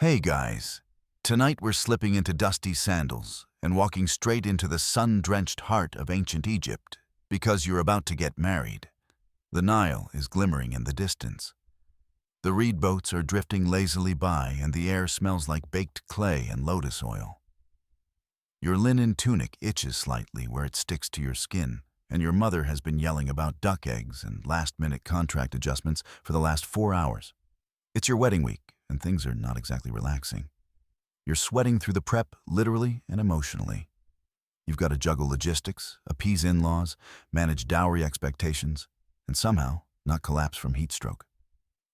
Hey guys, tonight we're slipping into dusty sandals and walking straight into the sun-drenched heart of ancient Egypt because you're about to get married. The Nile is glimmering in the distance. The reed boats are drifting lazily by and the air smells like baked clay and lotus oil. Your linen tunic itches slightly where it sticks to your skin, and your mother has been yelling about duck eggs and last-minute contract adjustments for the last 4 hours. It's your wedding week, and things are not exactly relaxing. You're sweating through the prep, literally and emotionally. You've got to juggle logistics, appease in-laws, manage dowry expectations, and somehow not collapse from heat stroke.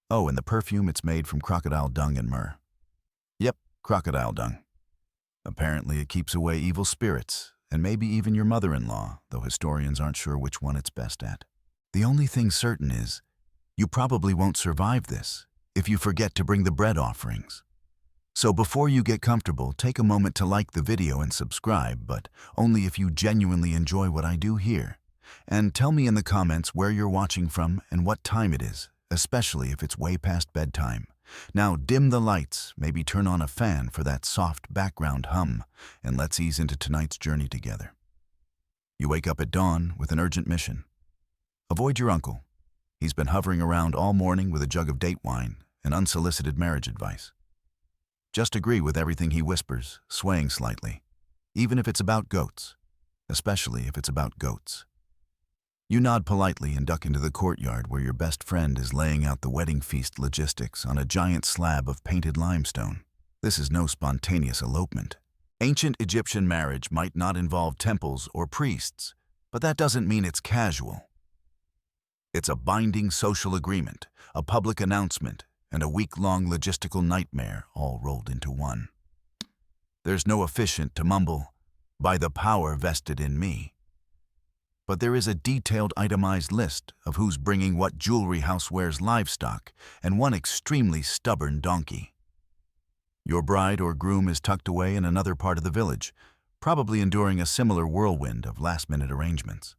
Oh, and the perfume, it's made from crocodile dung and myrrh. Yep, crocodile dung. Apparently it keeps away evil spirits, and maybe even your mother-in-law, though historians aren't sure which one it's best at. The only thing certain is, you probably won't survive this if you forget to bring the bread offerings. So before you get comfortable, take a moment to like the video and subscribe, but only if you genuinely enjoy what I do here. And tell me in the comments where you're watching from and what time it is, especially if it's way past bedtime. Now dim the lights, maybe turn on a fan for that soft background hum, and let's ease into tonight's journey together. You wake up at dawn with an urgent mission. Avoid your uncle. He's been hovering around all morning with a jug of date wine and unsolicited marriage advice. Just agree with everything he whispers, swaying slightly, even if it's about goats, especially if it's about goats. You nod politely and duck into the courtyard where your best friend is laying out the wedding feast logistics on a giant slab of painted limestone. This is no spontaneous elopement. Ancient Egyptian marriage might not involve temples or priests, but that doesn't mean it's casual. It's a binding social agreement, a public announcement, and a week-long logistical nightmare all rolled into one. There's no officiant to mumble, "By the power vested in me." But there is a detailed itemized list of who's bringing what jewelry housewares livestock and one extremely stubborn donkey. Your bride or groom is tucked away in another part of the village, probably enduring a similar whirlwind of last-minute arrangements.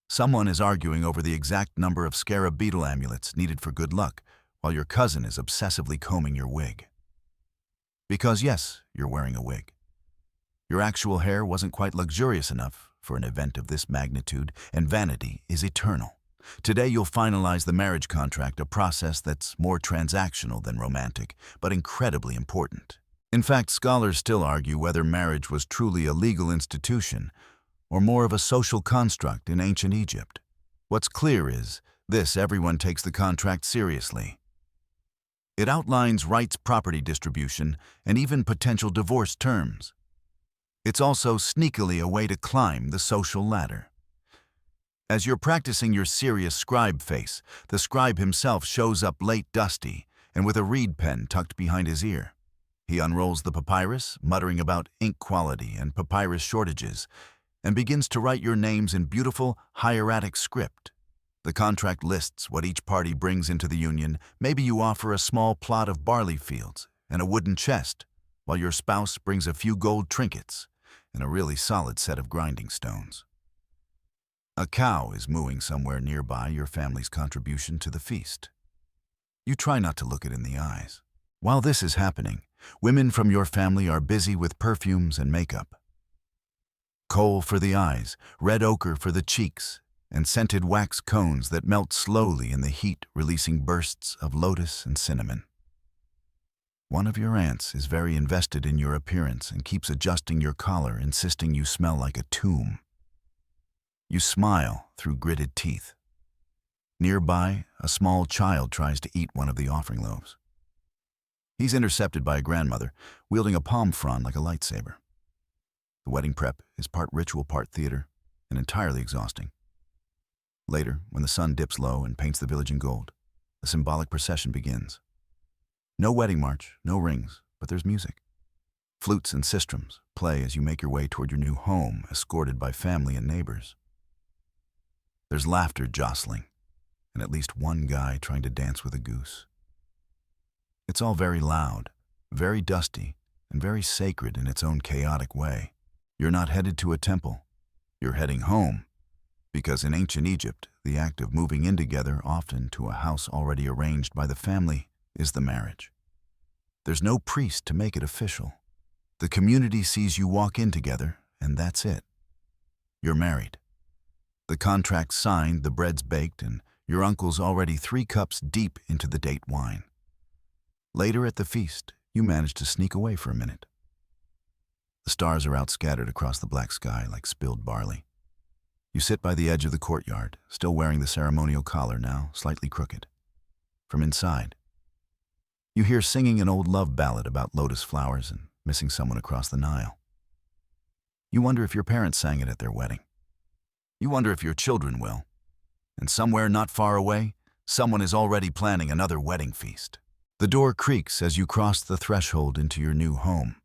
Someone is arguing over the exact number of scarab beetle amulets needed for good luck, while your cousin is obsessively combing your wig. Because yes, you're wearing a wig. Your actual hair wasn't quite luxurious enough for an event of this magnitude, and vanity is eternal. Today you'll finalize the marriage contract, a process that's more transactional than romantic, but incredibly important. In fact, scholars still argue whether marriage was truly a legal institution or more of a social construct in ancient Egypt. What's clear is this: everyone takes the contract seriously. It outlines rights, property distribution, and even potential divorce terms. It's also sneakily a way to climb the social ladder. As you're practicing your serious scribe face, the scribe himself shows up late, dusty, and with a reed pen tucked behind his ear. He unrolls the papyrus, muttering about ink quality and papyrus shortages, and begins to write your names in beautiful hieratic script. The contract lists what each party brings into the union. Maybe you offer a small plot of barley fields and a wooden chest, while your spouse brings a few gold trinkets and a really solid set of grinding stones. A cow is mooing somewhere nearby, your family's contribution to the feast. You try not to look it in the eyes. While this is happening, women from your family are busy with perfumes and makeup. Kohl for the eyes, red ochre for the cheeks, and scented wax cones that melt slowly in the heat, releasing bursts of lotus and cinnamon. One of your aunts is very invested in your appearance and keeps adjusting your collar, insisting you smell like a tomb. You smile through gritted teeth. Nearby, a small child tries to eat one of the offering loaves. He's intercepted by a grandmother, wielding a palm frond like a lightsaber. The wedding prep is part ritual, part theater, and entirely exhausting. Later, when the sun dips low and paints the village in gold, a symbolic procession begins. No wedding march, no rings, but there's music. Flutes and sistrums play as you make your way toward your new home, escorted by family and neighbors. There's laughter jostling, and at least one guy trying to dance with a goose. It's all very loud, very dusty, and very sacred in its own chaotic way. You're not headed to a temple. You're heading home, because in ancient Egypt, the act of moving in together, often to a house already arranged by the family, is the marriage. There's no priest to make it official. The community sees you walk in together, and that's it. You're married. The contract's signed, the bread's baked, and your uncle's already 3 cups deep into the date wine. Later at the feast, you manage to sneak away for a minute. The stars are out scattered across the black sky like spilled barley. You sit by the edge of the courtyard, still wearing the ceremonial collar now, slightly crooked. From inside, you hear singing an old love ballad about lotus flowers and missing someone across the Nile. You wonder if your parents sang it at their wedding. You wonder if your children will. And somewhere not far away, someone is already planning another wedding feast. The door creaks as you cross the threshold into your new home.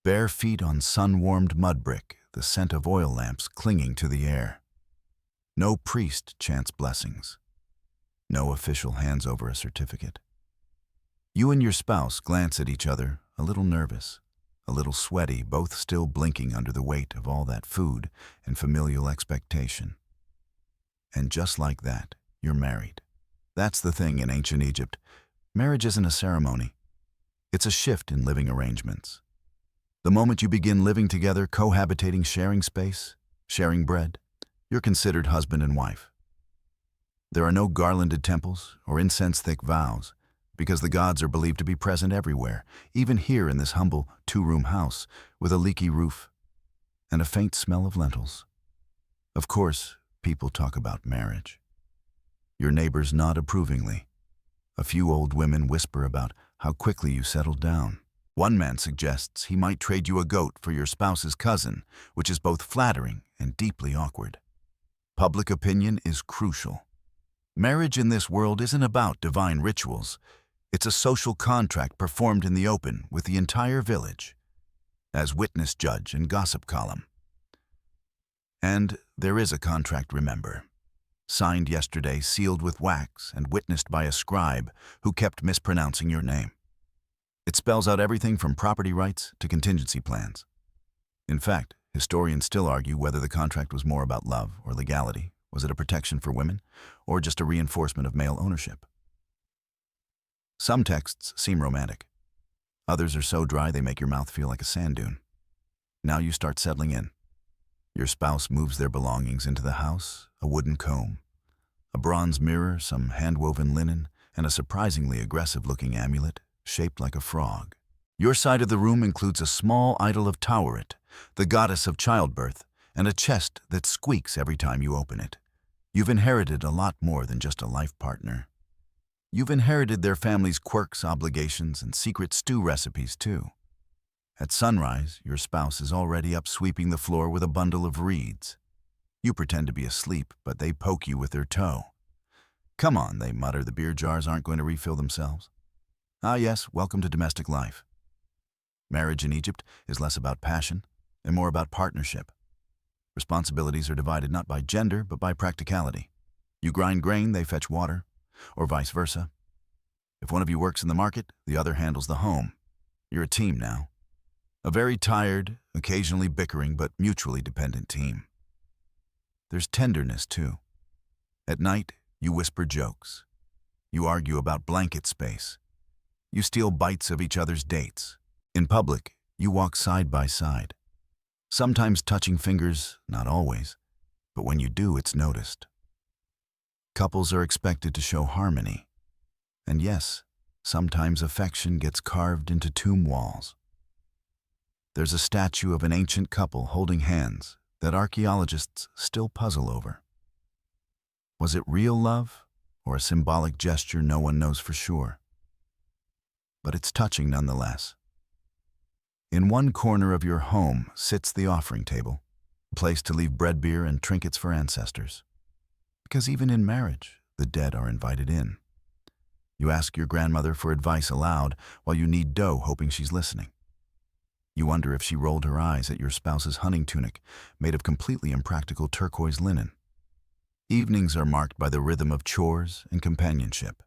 Bare feet on sun-warmed mud brick, the scent of oil lamps clinging to the air. No priest chants blessings. No official hands over a certificate. You and your spouse glance at each other, a little nervous, a little sweaty, both still blinking under the weight of all that food and familial expectation. And just like that, you're married. That's the thing in ancient Egypt. Marriage isn't a ceremony. It's a shift in living arrangements. The moment you begin living together, cohabitating, sharing space, sharing bread, you're considered husband and wife. There are no garlanded temples or incense-thick vows, because the gods are believed to be present everywhere, even here in this humble 2-room house with a leaky roof and a faint smell of lentils. Of course, people talk about marriage. Your neighbors nod approvingly. A few old women whisper about how quickly you settled down. One man suggests he might trade you a goat for your spouse's cousin, which is both flattering and deeply awkward. Public opinion is crucial. Marriage in this world isn't about divine rituals. It's a social contract performed in the open with the entire village, as witness, judge, and gossip column. And there is a contract, remember. Signed yesterday, sealed with wax, and witnessed by a scribe who kept mispronouncing your name. It spells out everything from property rights to contingency plans. In fact, historians still argue whether the contract was more about love or legality. Was it a protection for women, or just a reinforcement of male ownership? Some texts seem romantic. Others are so dry they make your mouth feel like a sand dune. Now you start settling in. Your spouse moves their belongings into the house, a wooden comb, a bronze mirror, some hand-woven linen, and a surprisingly aggressive-looking amulet shaped like a frog. Your side of the room includes a small idol of Tauret, the goddess of childbirth, and a chest that squeaks every time you open it. You've inherited a lot more than just a life partner. You've inherited their family's quirks, obligations, and secret stew recipes, too. At sunrise, your spouse is already up sweeping the floor with a bundle of reeds. You pretend to be asleep, but they poke you with their toe. Come on, they mutter, the beer jars aren't going to refill themselves. Ah yes, welcome to domestic life. Marriage in Egypt is less about passion and more about partnership. Responsibilities are divided not by gender, but by practicality. You grind grain, they fetch water, or vice versa. If one of you works in the market, the other handles the home. You're a team now. A very tired, occasionally bickering, but mutually dependent team. There's tenderness, too. At night, you whisper jokes. You argue about blanket space. You steal bites of each other's dates. In public, you walk side by side. Sometimes touching fingers, not always, but when you do, it's noticed. Couples are expected to show harmony. And yes, sometimes affection gets carved into tomb walls. There's a statue of an ancient couple holding hands that archaeologists still puzzle over. Was it real love or a symbolic gesture no one knows for sure? But it's touching nonetheless. In one corner of your home sits the offering table, a place to leave bread, beer, and trinkets for ancestors. Because even in marriage, the dead are invited in. You ask your grandmother for advice aloud while you knead dough, hoping she's listening. You wonder if she rolled her eyes at your spouse's hunting tunic made of completely impractical turquoise linen. Evenings are marked by the rhythm of chores and companionship.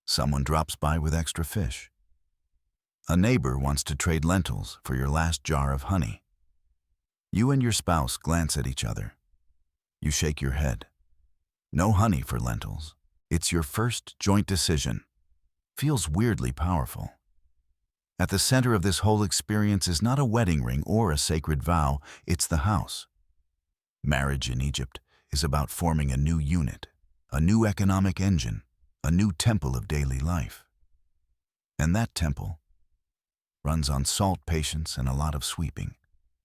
Someone drops by with extra fish. A neighbor wants to trade lentils for your last jar of honey. You and your spouse glance at each other. You shake your head. No honey for lentils. It's your first joint decision. Feels weirdly powerful. At the center of this whole experience is not a wedding ring or a sacred vow, it's the house. Marriage in Egypt is about forming a new unit, a new economic engine, a new temple of daily life. And that temple runs on salt, patience, and a lot of sweeping.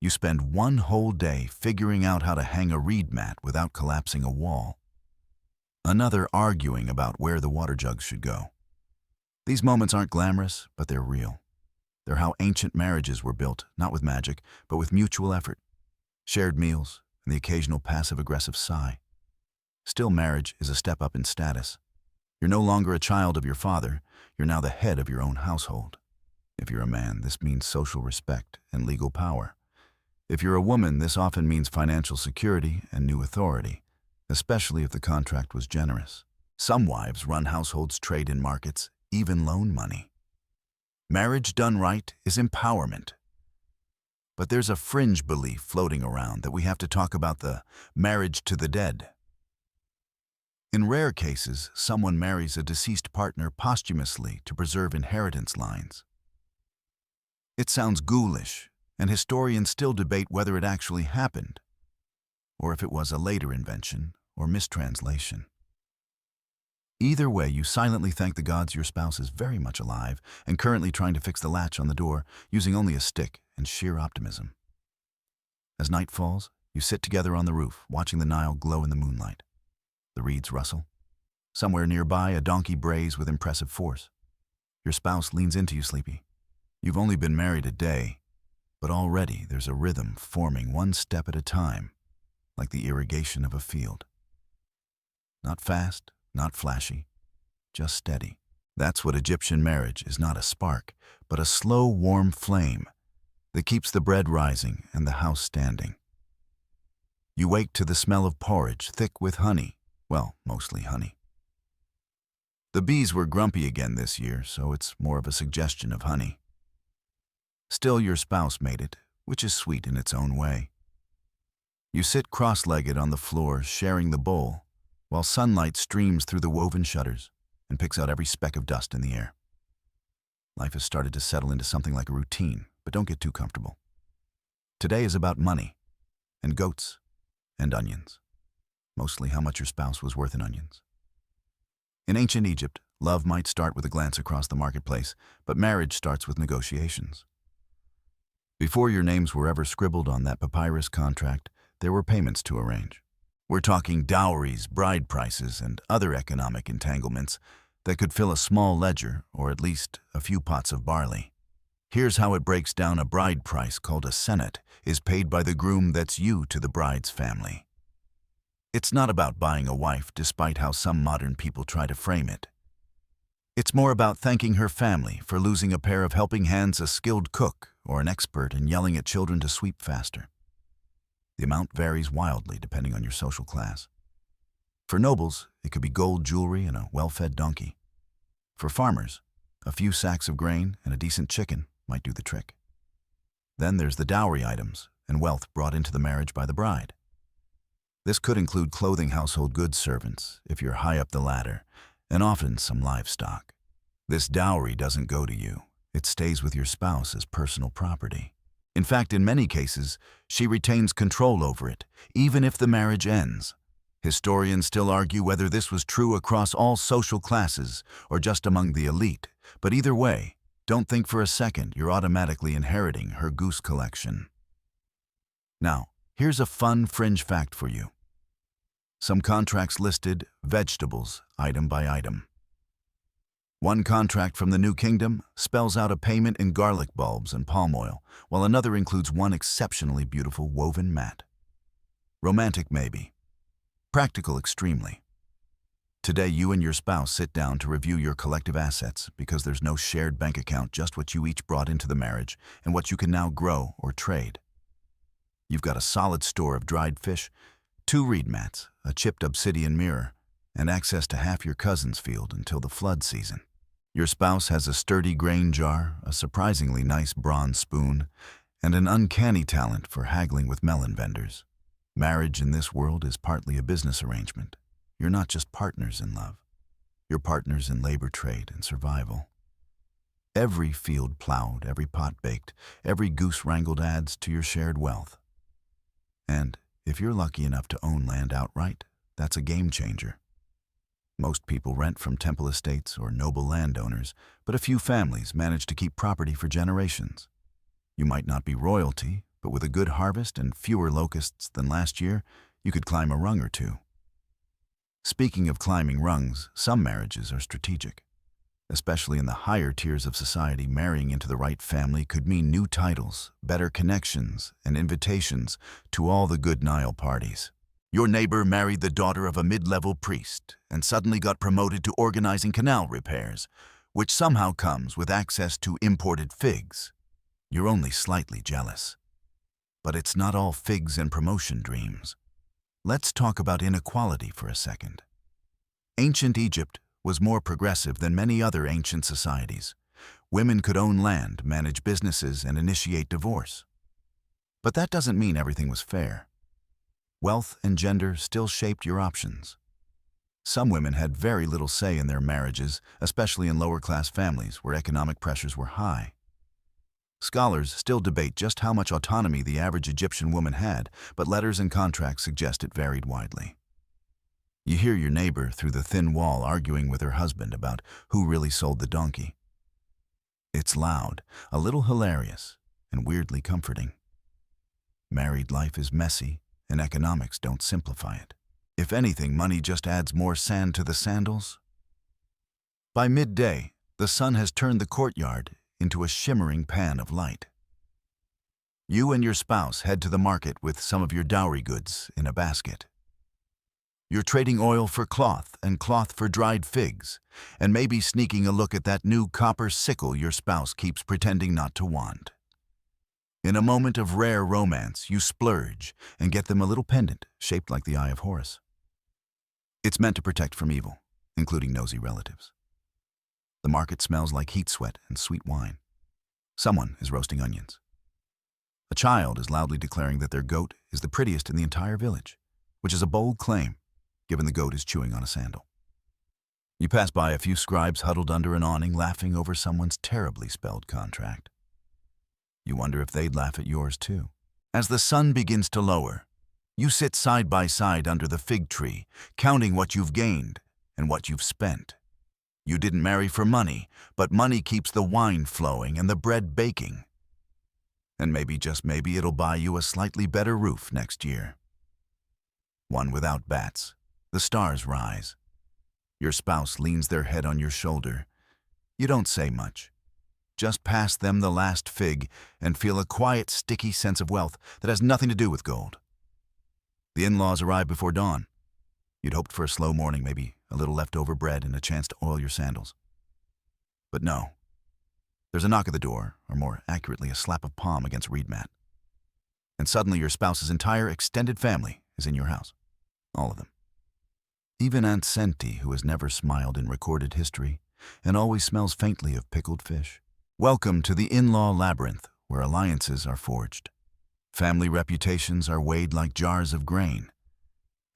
You spend one whole day figuring out how to hang a reed mat without collapsing a wall. Another arguing about where the water jugs should go. These moments aren't glamorous, but they're real. They're how ancient marriages were built, not with magic, but with mutual effort, shared meals, and the occasional passive-aggressive sigh. Still, marriage is a step up in status. You're no longer a child of your father, you're now the head of your own household. If you're a man, this means social respect and legal power. If you're a woman, this often means financial security and new authority, especially if the contract was generous. Some wives run households, trade in markets, even loan money. Marriage done right is empowerment. But there's a fringe belief floating around that we have to talk about the marriage to the dead. In rare cases, someone marries a deceased partner posthumously to preserve inheritance lines. It sounds ghoulish, and historians still debate whether it actually happened, or if it was a later invention or mistranslation. Either way, you silently thank the gods your spouse is very much alive and currently trying to fix the latch on the door using only a stick and sheer optimism. As night falls, you sit together on the roof, watching the Nile glow in the moonlight. The reeds rustle. Somewhere nearby, a donkey brays with impressive force. Your spouse leans into you, sleepy. You've only been married a day, but already there's a rhythm forming one step at a time, like the irrigation of a field. Not fast, not flashy, just steady. That's what Egyptian marriage is, not a spark, but a slow, warm flame that keeps the bread rising and the house standing. You wake to the smell of porridge, thick with honey. Well, mostly honey. The bees were grumpy again this year, so it's more of a suggestion of honey. Still, your spouse made it, which is sweet in its own way. You sit cross-legged on the floor, sharing the bowl, while sunlight streams through the woven shutters and picks out every speck of dust in the air. Life has started to settle into something like a routine, but don't get too comfortable. Today is about money, and goats, and onions. Mostly how much your spouse was worth in onions. In ancient Egypt, love might start with a glance across the marketplace, but marriage starts with negotiations. Before your names were ever scribbled on that papyrus contract, there were payments to arrange. We're talking dowries, bride prices, and other economic entanglements that could fill a small ledger, or at least a few pots of barley. Here's how it breaks down. A bride price, called a senet, is paid by the groom that's you to the bride's family. It's not about buying a wife, despite how some modern people try to frame it. It's more about thanking her family for losing a pair of helping hands, a skilled cook, or an expert in yelling at children to sweep faster. The amount varies wildly depending on your social class. For nobles, it could be gold jewelry and a well-fed donkey. For farmers, a few sacks of grain and a decent chicken might do the trick. Then there's the dowry items and wealth brought into the marriage by the bride. This could include clothing, household goods, servants, if you're high up the ladder, and often some livestock. This dowry doesn't go to you. It stays with your spouse as personal property. In fact, in many cases, she retains control over it, even if the marriage ends. Historians still argue whether this was true across all social classes or just among the elite, but either way, don't think for a second you're automatically inheriting her goose collection. Now, here's a fun fringe fact for you. Some contracts listed vegetables item by item. One contract from the New Kingdom spells out a payment in garlic bulbs and palm oil, while another includes one exceptionally beautiful woven mat. Romantic maybe. Practical extremely. Today, you and your spouse sit down to review your collective assets because there's no shared bank account, just what you each brought into the marriage and what you can now grow or trade. You've got a solid store of dried fish, 2 reed mats, a chipped obsidian mirror, and access to half your cousin's field until the flood season. Your spouse has a sturdy grain jar, a surprisingly nice bronze spoon, and an uncanny talent for haggling with melon vendors. Marriage in this world is partly a business arrangement. You're not just partners in love. You're partners in labor, trade, and survival. Every field plowed, every pot baked, every goose wrangled adds to your shared wealth. And if you're lucky enough to own land outright, that's a game changer. Most people rent from temple estates or noble landowners, but a few families manage to keep property for generations. You might not be royalty, but with a good harvest and fewer locusts than last year, you could climb a rung or two. Speaking of climbing rungs, some marriages are strategic. Especially in the higher tiers of society, marrying into the right family could mean new titles, better connections, and invitations to all the good Nile parties. Your neighbor married the daughter of a mid-level priest and suddenly got promoted to organizing canal repairs, which somehow comes with access to imported figs. You're only slightly jealous. But it's not all figs and promotion dreams. Let's talk about inequality for a second. Ancient Egypt was more progressive than many other ancient societies. Women could own land, manage businesses, and initiate divorce. But that doesn't mean everything was fair. Wealth and gender still shaped your options. Some women had very little say in their marriages, especially in lower-class families where economic pressures were high. Scholars still debate just how much autonomy the average Egyptian woman had, but letters and contracts suggest it varied widely. You hear your neighbor through the thin wall arguing with her husband about who really sold the donkey. It's loud, a little hilarious, and weirdly comforting. Married life is messy, and economics don't simplify it. If anything, money just adds more sand to the sandals. By midday, the sun has turned the courtyard into a shimmering pan of light. You and your spouse head to the market with some of your dowry goods in a basket. You're trading oil for cloth and cloth for dried figs, and maybe sneaking a look at that new copper sickle your spouse keeps pretending not to want. In a moment of rare romance, you splurge and get them a little pendant shaped like the Eye of Horus. It's meant to protect from evil, including nosy relatives. The market smells like heat sweat and sweet wine. Someone is roasting onions. A child is loudly declaring that their goat is the prettiest in the entire village, which is a bold claim, given the goat is chewing on a sandal. You pass by a few scribes huddled under an awning laughing over someone's terribly spelled contract. You wonder if they'd laugh at yours too. As the sun begins to lower, you sit side by side under the fig tree, counting what you've gained and what you've spent. You didn't marry for money, but money keeps the wine flowing and the bread baking. And maybe, just maybe, it'll buy you a slightly better roof next year. One without bats. The stars rise. Your spouse leans their head on your shoulder. You don't say much. Just pass them the last fig and feel a quiet, sticky sense of wealth that has nothing to do with gold. The in-laws arrive before dawn. You'd hoped for a slow morning, maybe a little leftover bread and a chance to oil your sandals. But no. There's a knock at the door, or more accurately, a slap of palm against a reed mat. And suddenly your spouse's entire extended family is in your house. All of them. Even Aunt Senti, who has never smiled in recorded history and always smells faintly of pickled fish. Welcome to the in-law labyrinth, where alliances are forged. Family reputations are weighed like jars of grain.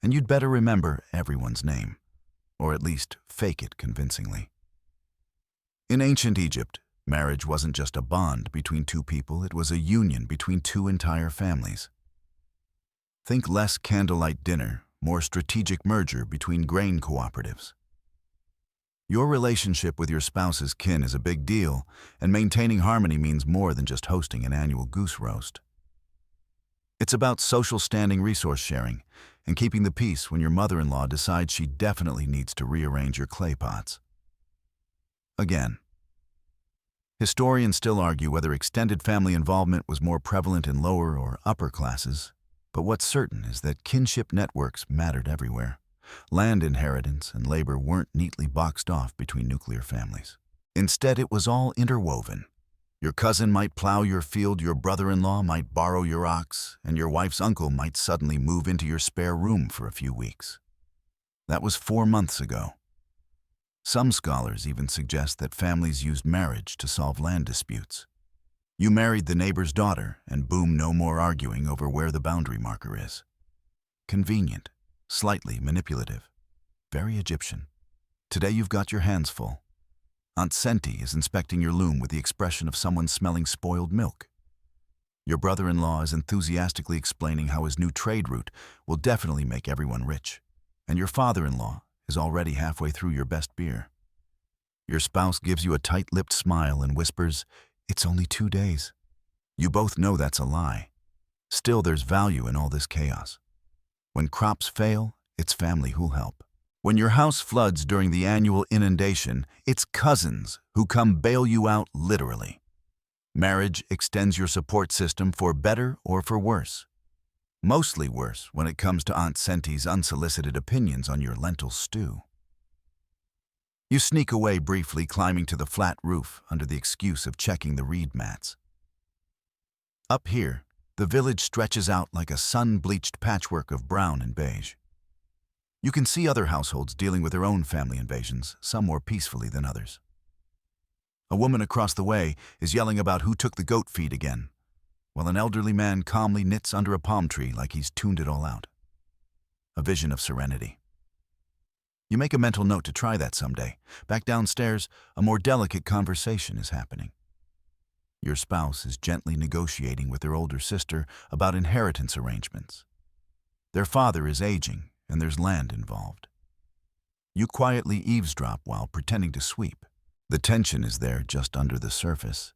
And you'd better remember everyone's name, or at least fake it convincingly. In ancient Egypt, marriage wasn't just a bond between two people, it was a union between two entire families. Think less candlelight dinner, more strategic merger between grain cooperatives. Your relationship with your spouse's kin is a big deal, and maintaining harmony means more than just hosting an annual goose roast. It's about social standing, resource sharing, and keeping the peace when your mother-in-law decides she definitely needs to rearrange your clay pots. Again, historians still argue whether extended family involvement was more prevalent in lower or upper classes, but what's certain is that kinship networks mattered everywhere. Land inheritance and labor weren't neatly boxed off between nuclear families. Instead, it was all interwoven. Your cousin might plow your field, your brother-in-law might borrow your ox, and your wife's uncle might suddenly move into your spare room for a few weeks. That was 4 months ago. Some scholars even suggest that families used marriage to solve land disputes. You married the neighbor's daughter, and boom, no more arguing over where the boundary marker is. Convenient, slightly manipulative, very Egyptian. Today you've got your hands full. Aunt Senti is inspecting your loom with the expression of someone smelling spoiled milk. Your brother-in-law is enthusiastically explaining how his new trade route will definitely make everyone rich. And your father-in-law is already halfway through your best beer. Your spouse gives you a tight-lipped smile and whispers, "It's only 2 days." You both know that's a lie. Still, there's value in all this chaos. When crops fail, it's family who'll help. When your house floods during the annual inundation, it's cousins who come bail you out literally. Marriage extends your support system for better or for worse. Mostly worse when it comes to Aunt Senti's unsolicited opinions on your lentil stew. You sneak away briefly, climbing to the flat roof under the excuse of checking the reed mats. Up here, the village stretches out like a sun-bleached patchwork of brown and beige. You can see other households dealing with their own family invasions, some more peacefully than others. A woman across the way is yelling about who took the goat feed again, while an elderly man calmly knits under a palm tree like he's tuned it all out. A vision of serenity. You make a mental note to try that someday. Back downstairs, a more delicate conversation is happening. Your spouse is gently negotiating with their older sister about inheritance arrangements. Their father is aging, and there's land involved. You quietly eavesdrop while pretending to sweep. The tension is there just under the surface,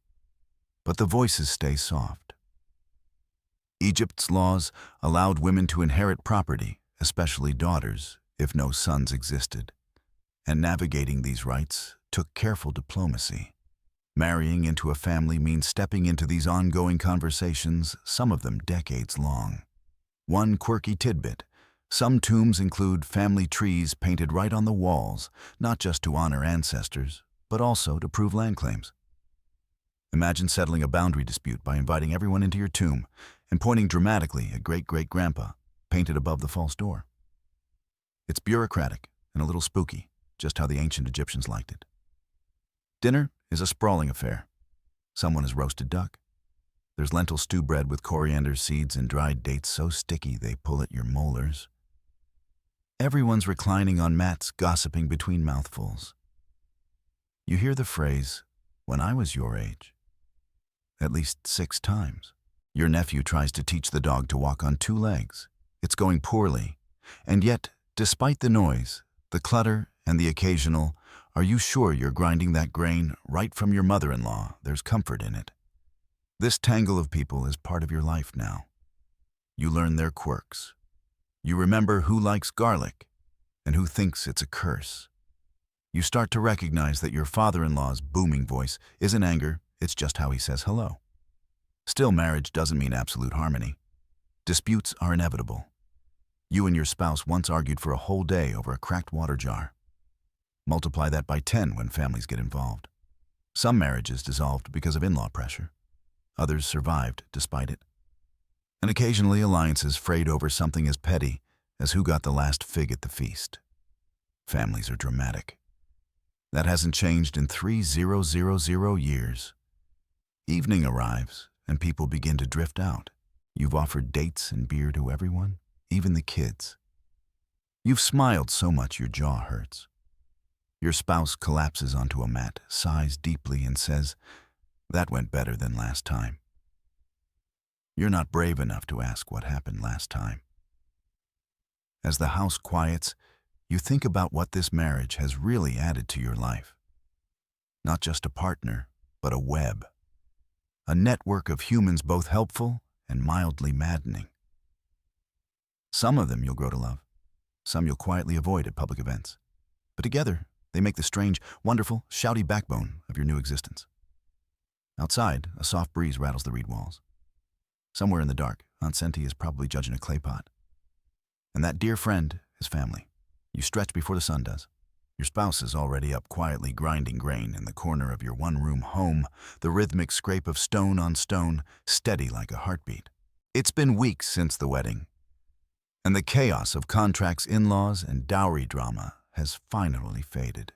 but the voices stay soft. Egypt's laws allowed women to inherit property, especially daughters, if no sons existed, and navigating these rights took careful diplomacy. Marrying into a family means stepping into these ongoing conversations, some of them decades long. One quirky tidbit: some tombs include family trees painted right on the walls, not just to honor ancestors, but also to prove land claims. Imagine settling a boundary dispute by inviting everyone into your tomb and pointing dramatically at great-great-grandpa, painted above the false door. It's bureaucratic and a little spooky, just how the ancient Egyptians liked it. Dinner is a sprawling affair. Someone has roasted duck. There's lentil stew bread with coriander seeds and dried dates so sticky they pull at your molars. Everyone's reclining on mats, gossiping between mouthfuls. You hear the phrase, "when I was your age," at least 6 times. Your nephew tries to teach the dog to walk on 2 legs. It's going poorly. And yet, despite the noise, the clutter, and the occasional, "Are you sure you're grinding that grain right from your mother-in-law?" there's comfort in it. This tangle of people is part of your life now. You learn their quirks. You remember who likes garlic and who thinks it's a curse. You start to recognize that your father-in-law's booming voice isn't anger, it's just how he says hello. Still, marriage doesn't mean absolute harmony. Disputes are inevitable. You and your spouse once argued for a whole day over a cracked water jar. Multiply that by 10 when families get involved. Some marriages dissolved because of in-law pressure. Others survived despite it. And occasionally alliances frayed over something as petty as who got the last fig at the feast. Families are dramatic. That hasn't changed in 3000 years. Evening arrives, and people begin to drift out. You've offered dates and beer to everyone, even the kids. You've smiled so much your jaw hurts. Your spouse collapses onto a mat, sighs deeply, and says, "That went better than last time." You're not brave enough to ask what happened last time. As the house quiets, you think about what this marriage has really added to your life. Not just a partner, but a web. A network of humans both helpful and mildly maddening. Some of them you'll grow to love. Some you'll quietly avoid at public events. But together, they make the strange, wonderful, shouty backbone of your new existence. Outside, a soft breeze rattles the reed walls. Somewhere in the dark, Aunt Senti is probably judging a clay pot. And that dear friend is family. You stretch before the sun does. Your spouse is already up quietly grinding grain in the corner of your one-room home, the rhythmic scrape of stone on stone, steady like a heartbeat. It's been weeks since the wedding, and the chaos of contracts, in-laws, and dowry drama has finally faded.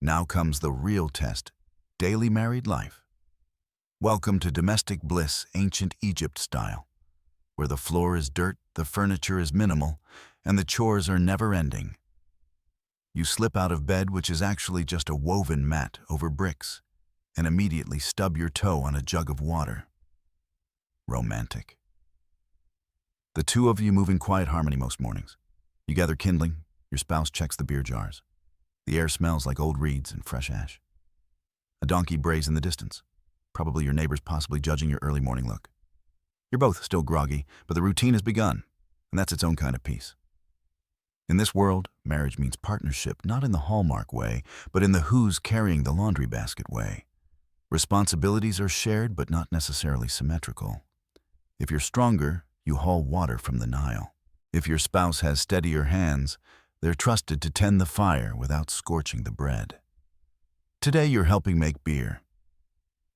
Now comes the real test, daily married life. Welcome to domestic bliss, ancient Egypt style, where the floor is dirt, the furniture is minimal, and the chores are never-ending. You slip out of bed, which is actually just a woven mat over bricks, and immediately stub your toe on a jug of water. Romantic. The two of you move in quiet harmony most mornings. You gather kindling, your spouse checks the beer jars. The air smells like old reeds and fresh ash. A donkey brays in the distance, probably your neighbors possibly judging your early morning look. You're both still groggy, but the routine has begun, and that's its own kind of peace. In this world, marriage means partnership, not in the Hallmark way, but in the who's carrying the laundry basket way. Responsibilities are shared, but not necessarily symmetrical. If you're stronger, you haul water from the Nile. If your spouse has steadier hands, they're trusted to tend the fire without scorching the bread. Today you're helping make beer.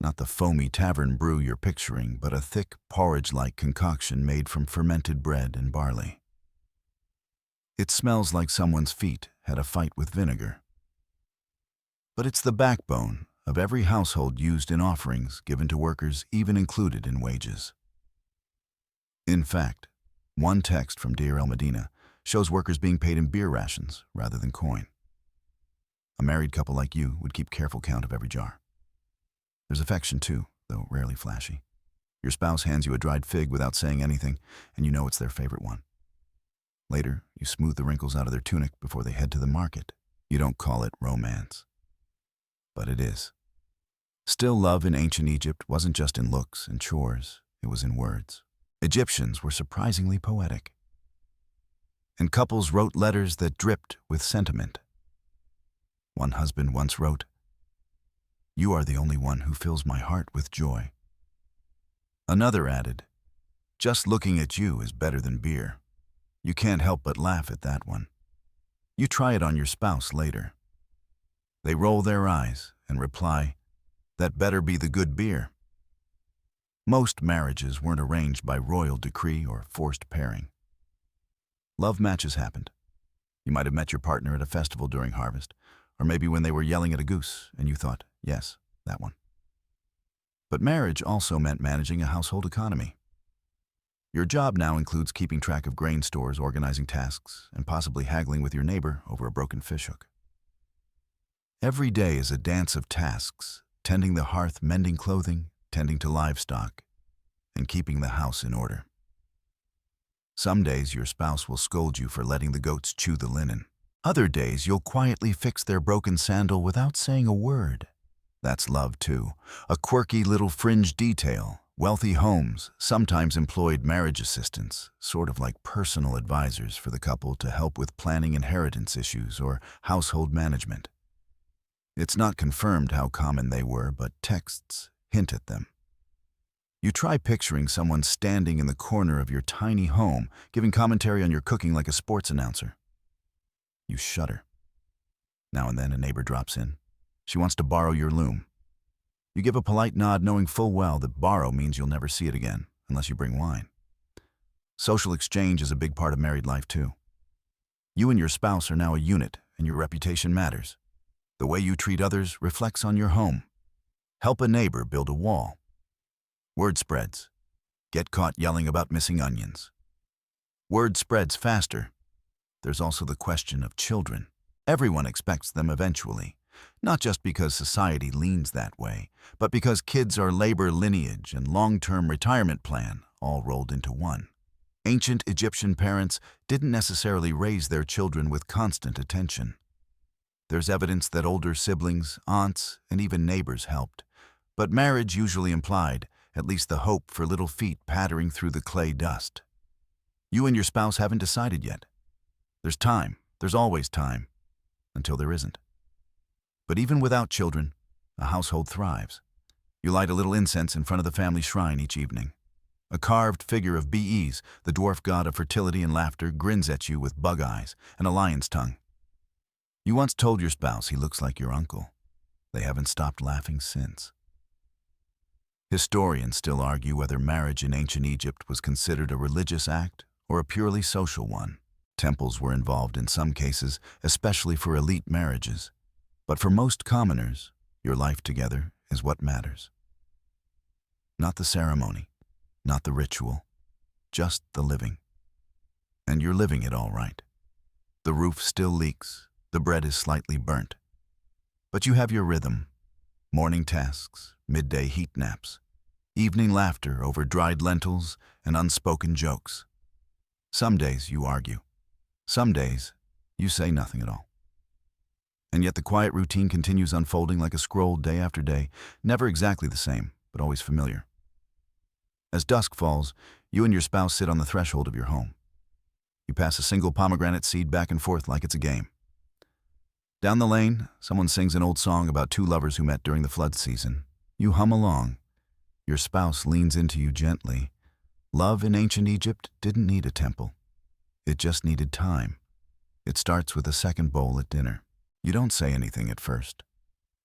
Not the foamy tavern brew you're picturing, but a thick, porridge-like concoction made from fermented bread and barley. It smells like someone's feet had a fight with vinegar. But it's the backbone of every household used in offerings given to workers, even included in wages. In fact, one text from Deir el Medina shows workers being paid in beer rations rather than coin. A married couple like you would keep careful count of every jar. There's affection too, though rarely flashy. Your spouse hands you a dried fig without saying anything, and you know it's their favorite one. Later, you smooth the wrinkles out of their tunic before they head to the market. You don't call it romance. But it is. Still, love in ancient Egypt wasn't just in looks and chores, it was in words. Egyptians were surprisingly poetic. And couples wrote letters that dripped with sentiment. One husband once wrote, "You are the only one who fills my heart with joy." Another added, "Just looking at you is better than beer." You can't help but laugh at that one. You try it on your spouse later. They roll their eyes and reply, "That better be the good beer." Most marriages weren't arranged by royal decree or forced pairing. Love matches happened. You might have met your partner at a festival during harvest, or maybe when they were yelling at a goose and you thought, yes, that one. But marriage also meant managing a household economy. Your job now includes keeping track of grain stores, organizing tasks, and possibly haggling with your neighbor over a broken fishhook. Every day is a dance of tasks, tending the hearth, mending clothing, tending to livestock, and keeping the house in order. Some days your spouse will scold you for letting the goats chew the linen. Other days you'll quietly fix their broken sandal without saying a word. That's love too, a quirky little fringe detail. Wealthy homes sometimes employed marriage assistants, sort of like personal advisors for the couple to help with planning inheritance issues or household management. It's not confirmed how common they were, but texts hint at them. You try picturing someone standing in the corner of your tiny home, giving commentary on your cooking like a sports announcer. You shudder. Now and then a neighbor drops in. She wants to borrow your loom. You give a polite nod, knowing full well that borrow means you'll never see it again, unless you bring wine. Social exchange is a big part of married life too. You and your spouse are now a unit, and your reputation matters. The way you treat others reflects on your home. Help a neighbor build a wall. Word spreads. Get caught yelling about missing onions. Word spreads faster. There's also the question of children. Everyone expects them eventually, not just because society leans that way, but because kids are labor lineage and long-term retirement plan all rolled into one. Ancient Egyptian parents didn't necessarily raise their children with constant attention. There's evidence that older siblings, aunts, and even neighbors helped, but marriage usually implied at least the hope for little feet pattering through the clay dust. You and your spouse haven't decided yet. There's time, there's always time, until there isn't. But even without children, a household thrives. You light a little incense in front of the family shrine each evening. A carved figure of Bes, the dwarf god of fertility and laughter, grins at you with bug eyes and a lion's tongue. You once told your spouse he looks like your uncle. They haven't stopped laughing since. Historians still argue whether marriage in ancient Egypt was considered a religious act or a purely social one. Temples were involved in some cases, especially for elite marriages. But for most commoners, your life together is what matters. Not the ceremony, not the ritual, just the living. And you're living it all right. The roof still leaks, The bread is slightly burnt. But you have your rhythm. Morning tasks, midday heat naps, evening laughter over dried lentils and unspoken jokes. Some days you argue. Some days you say nothing at all. And yet the quiet routine continues unfolding like a scroll day after day, never exactly the same, but always familiar. As dusk falls, you and your spouse sit on the threshold of your home. You pass a single pomegranate seed back and forth like it's a game. Down the lane, someone sings an old song about two lovers who met during the flood season. You hum along. Your spouse leans into you gently. Love in ancient Egypt didn't need a temple. It just needed time. It starts with a second bowl at dinner. You don't say anything at first.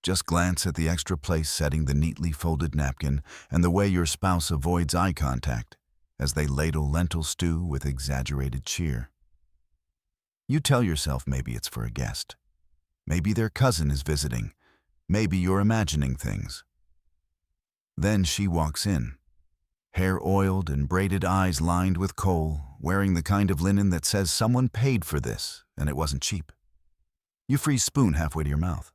Just glance at the extra place setting the neatly folded napkin and the way your spouse avoids eye contact as they ladle lentil stew with exaggerated cheer. You tell yourself maybe it's for a guest. Maybe their cousin is visiting. Maybe you're imagining things. Then she walks in, hair oiled and braided eyes lined with kohl, wearing the kind of linen that says someone paid for this and it wasn't cheap. You freeze spoon halfway to your mouth.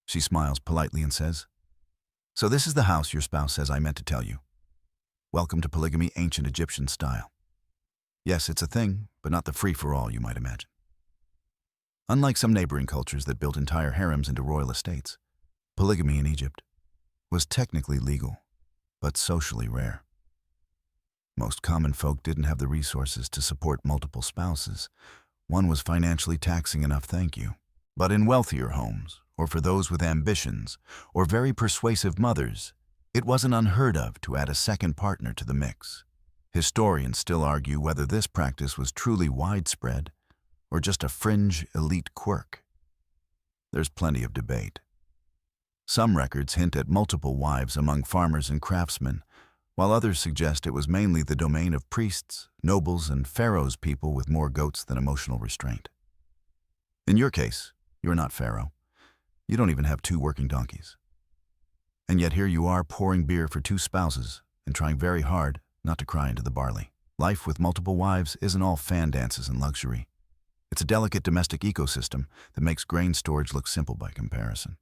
She smiles politely and says, "So this is the house your spouse says I meant to tell you. Welcome to polygamy ancient Egyptian style. Yes, it's a thing, but not the free-for-all you might imagine." Unlike some neighboring cultures that built entire harems into royal estates, polygamy in Egypt was technically legal, but socially rare. Most common folk didn't have the resources to support multiple spouses. One was financially taxing enough, thank you. But in wealthier homes, or for those with ambitions, or very persuasive mothers, it wasn't unheard of to add a second partner to the mix. Historians still argue whether this practice was truly widespread or just a fringe elite quirk. There's plenty of debate. Some records hint at multiple wives among farmers and craftsmen, while others suggest it was mainly the domain of priests, nobles, and pharaohs, people with more goats than emotional restraint. In your case, you're not pharaoh. You don't even have 2 working donkeys. And yet here you are pouring beer for 2 spouses and trying very hard not to cry into the barley. Life with multiple wives isn't all fan dances and luxury. It's a delicate domestic ecosystem that makes grain storage look simple by comparison.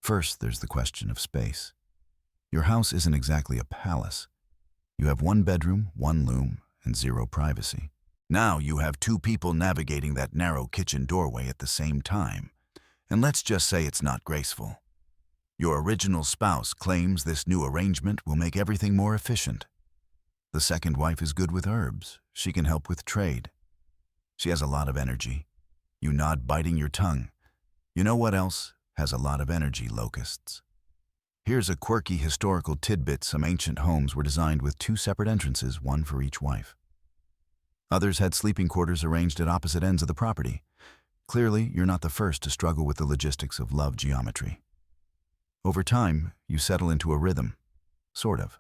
First, there's the question of space. Your house isn't exactly a palace. You have 1 bedroom, 1 loom, and 0 privacy. Now you have 2 people navigating that narrow kitchen doorway at the same time. And let's just say it's not graceful. Your original spouse claims this new arrangement will make everything more efficient. The second wife is good with herbs. She can help with trade. She has a lot of energy. You nod, biting your tongue. You know what else has a lot of energy? Locusts. Here's a quirky historical tidbit. Some ancient homes were designed with 2 separate entrances, 1 for each wife. Others had sleeping quarters arranged at opposite ends of the property. Clearly, you're not the first to struggle with the logistics of love geometry. Over time, you settle into a rhythm. Sort of.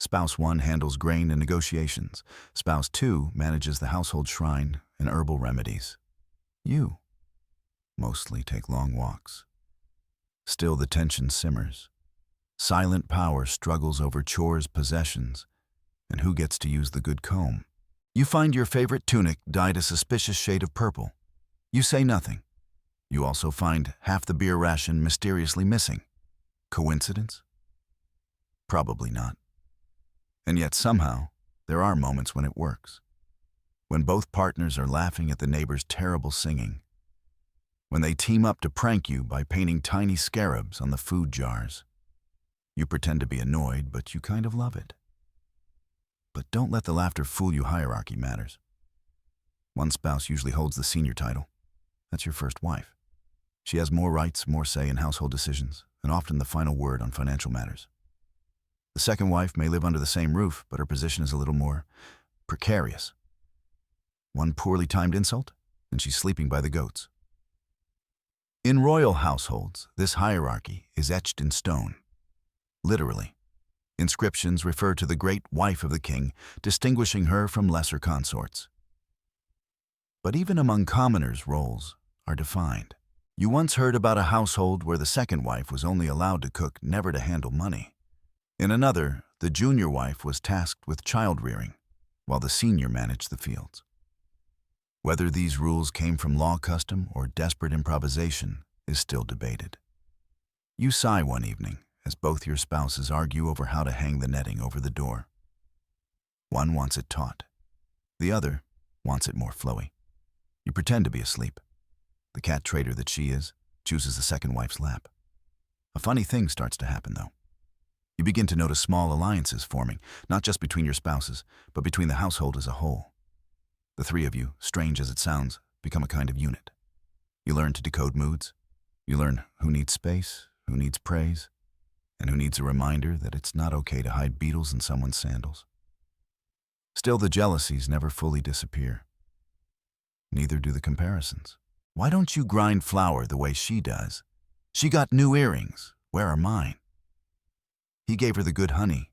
Spouse 1 handles grain and negotiations. Spouse 2 manages the household shrine and herbal remedies. You mostly take long walks. Still, the tension simmers. Silent power struggles over chores, possessions, and who gets to use the good comb. You find your favorite tunic dyed a suspicious shade of purple. You say nothing. You also find half the beer ration mysteriously missing. Coincidence? Probably not. And yet somehow, there are moments when it works. When both partners are laughing at the neighbor's terrible singing. When they team up to prank you by painting tiny scarabs on the food jars. You pretend to be annoyed, but you kind of love it. But don't let the laughter fool you. Hierarchy matters. One spouse usually holds the senior title. That's your first wife. She has more rights, more say in household decisions, and often the final word on financial matters. The second wife may live under the same roof, but her position is a little more precarious. One poorly timed insult, and she's sleeping by the goats. In royal households, this hierarchy is etched in stone. Literally. Inscriptions refer to the great wife of the king, distinguishing her from lesser consorts. But even among commoners, roles are defined. You once heard about a household where the second wife was only allowed to cook, never to handle money. In another, the junior wife was tasked with child rearing, while the senior managed the fields. Whether these rules came from law custom or desperate improvisation is still debated. You sigh one evening as both your spouses argue over how to hang the netting over the door. One wants it taut. The other wants it more flowy. You pretend to be asleep. The cat trader that she is chooses the second wife's lap. A funny thing starts to happen, though. You begin to notice small alliances forming, not just between your spouses, but between the household as a whole. The three of you, strange as it sounds, become a kind of unit. You learn to decode moods. You learn who needs space, who needs praise, and who needs a reminder that it's not okay to hide beetles in someone's sandals. Still, the jealousies never fully disappear. Neither do the comparisons. Why don't you grind flour the way she does? She got new earrings. Where are mine? He gave her the good honey.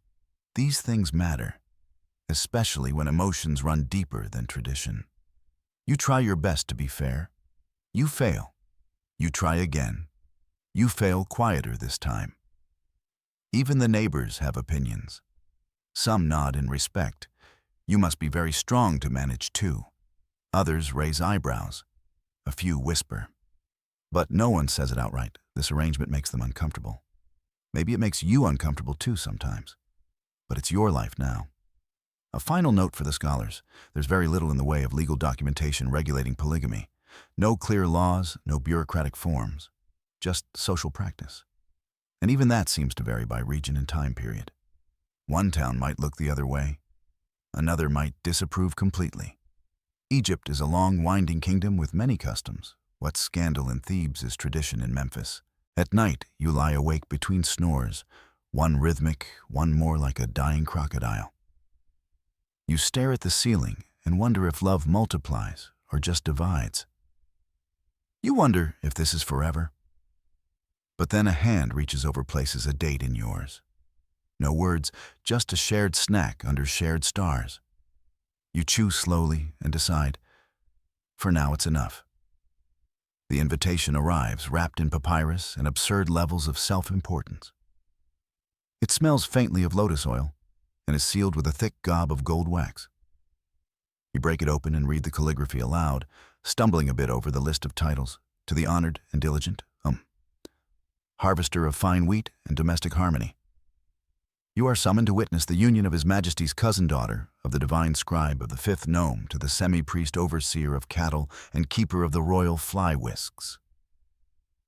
These things matter, especially when emotions run deeper than tradition. You try your best to be fair. You fail. You try again. You fail quieter this time. Even the neighbors have opinions. Some nod in respect. You must be very strong to manage too. Others raise eyebrows. A few whisper. But no one says it outright. This arrangement makes them uncomfortable. Maybe it makes you uncomfortable too sometimes. But it's your life now. A final note for the scholars. There's very little in the way of legal documentation regulating polygamy. No clear laws, no bureaucratic forms. Just social practice. And even that seems to vary by region and time period. One town might look the other way. Another might disapprove completely. Egypt is a long, winding kingdom with many customs. What's scandal in Thebes is tradition in Memphis. At night, you lie awake between snores, one rhythmic, one more like a dying crocodile. You stare at the ceiling and wonder if love multiplies or just divides. You wonder if this is forever. But then a hand reaches over, places a date in yours. No words, just a shared snack under shared stars. You chew slowly and decide, for now it's enough. The invitation arrives, wrapped in papyrus and absurd levels of self-importance. It smells faintly of lotus oil and is sealed with a thick gob of gold wax. You break it open and read the calligraphy aloud, stumbling a bit over the list of titles. To the honored and diligent, harvester of fine wheat and domestic harmony. You are summoned to witness the union of His Majesty's cousin daughter, of the divine scribe of the fifth nome to the semi-priest overseer of cattle and keeper of the royal fly whisks.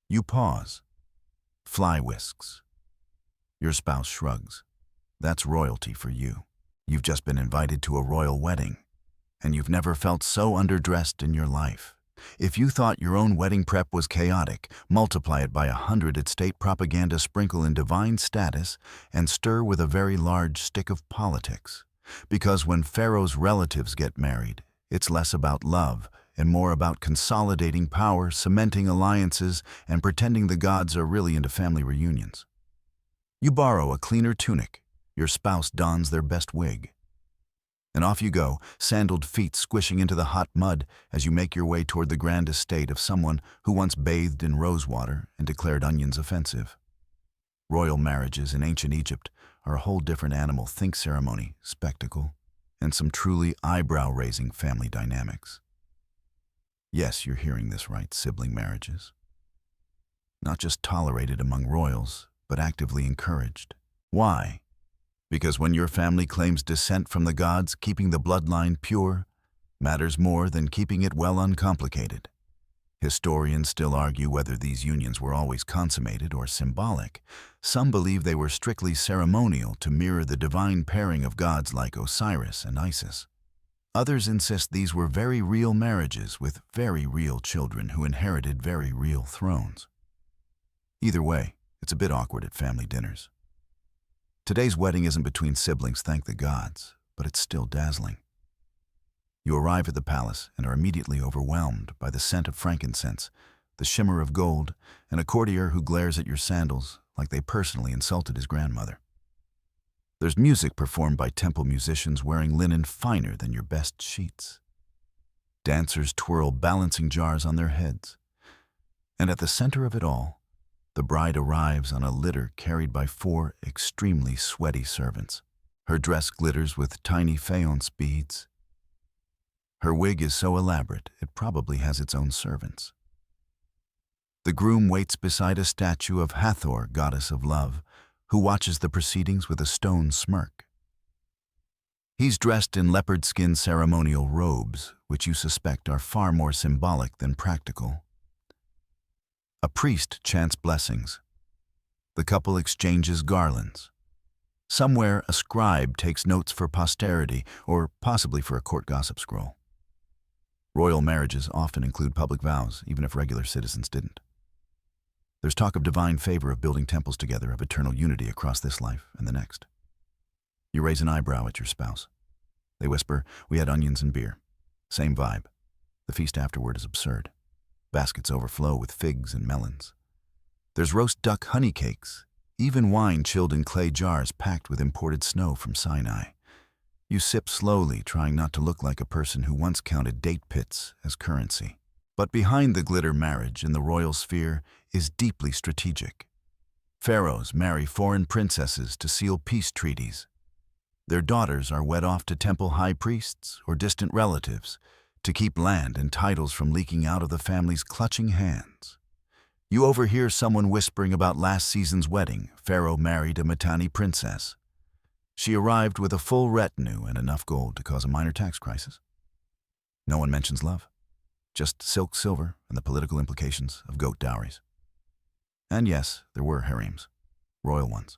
You pause. Fly whisks. Your spouse shrugs. That's royalty for you. You've just been invited to a royal wedding, and you've never felt so underdressed in your life. If you thought your own wedding prep was chaotic, multiply it by 100 at state propaganda, sprinkle in divine status, and stir with a very large stick of politics. Because when pharaohs' relatives get married, it's less about love and more about consolidating power, cementing alliances, and pretending the gods are really into family reunions. You borrow a cleaner tunic. Your spouse dons their best wig. And off you go, sandaled feet squishing into the hot mud as you make your way toward the grand estate of someone who once bathed in rosewater and declared onions offensive. Royal marriages in ancient Egypt are a whole different animal. Think ceremony, spectacle, and some truly eyebrow-raising family dynamics. Yes, you're hearing this right, sibling marriages. Not just tolerated among royals, but actively encouraged. Why? Because when your family claims descent from the gods, keeping the bloodline pure matters more than keeping it well uncomplicated. Historians still argue whether these unions were always consummated or symbolic. Some believe they were strictly ceremonial to mirror the divine pairing of gods like Osiris and Isis. Others insist these were very real marriages with very real children who inherited very real thrones. Either way, it's a bit awkward at family dinners. Today's wedding isn't between siblings, thank the gods, but it's still dazzling. You arrive at the palace and are immediately overwhelmed by the scent of frankincense, the shimmer of gold, and a courtier who glares at your sandals like they personally insulted his grandmother. There's music performed by temple musicians wearing linen finer than your best sheets. Dancers twirl balancing jars on their heads. And at the center of it all, the bride arrives on a litter carried by 4 extremely sweaty servants. Her dress glitters with tiny faience beads. Her wig is so elaborate, it probably has its own servants. The groom waits beside a statue of Hathor, goddess of love, who watches the proceedings with a stone smirk. He's dressed in leopard skin ceremonial robes, which you suspect are far more symbolic than practical. A priest chants blessings. The couple exchanges garlands. Somewhere, a scribe takes notes for posterity, or possibly for a court gossip scroll. Royal marriages often include public vows, even if regular citizens didn't. There's talk of divine favor of building temples together of eternal unity across this life and the next. You raise an eyebrow at your spouse. They whisper, "We had onions and beer." Same vibe. The feast afterward is absurd. Baskets overflow with figs and melons. There's roast duck honey cakes, even wine chilled in clay jars packed with imported snow from Sinai. You sip slowly, trying not to look like a person who once counted date pits as currency. But behind the glitter marriage in the royal sphere is deeply strategic. Pharaohs marry foreign princesses to seal peace treaties. Their daughters are wed off to temple high priests or distant relatives to keep land and titles from leaking out of the family's clutching hands. You overhear someone whispering about last season's wedding. Pharaoh married a Mitanni princess. She arrived with a full retinue and enough gold to cause a minor tax crisis. No one mentions love, just silk silver and the political implications of goat dowries. And yes, there were harems, royal ones,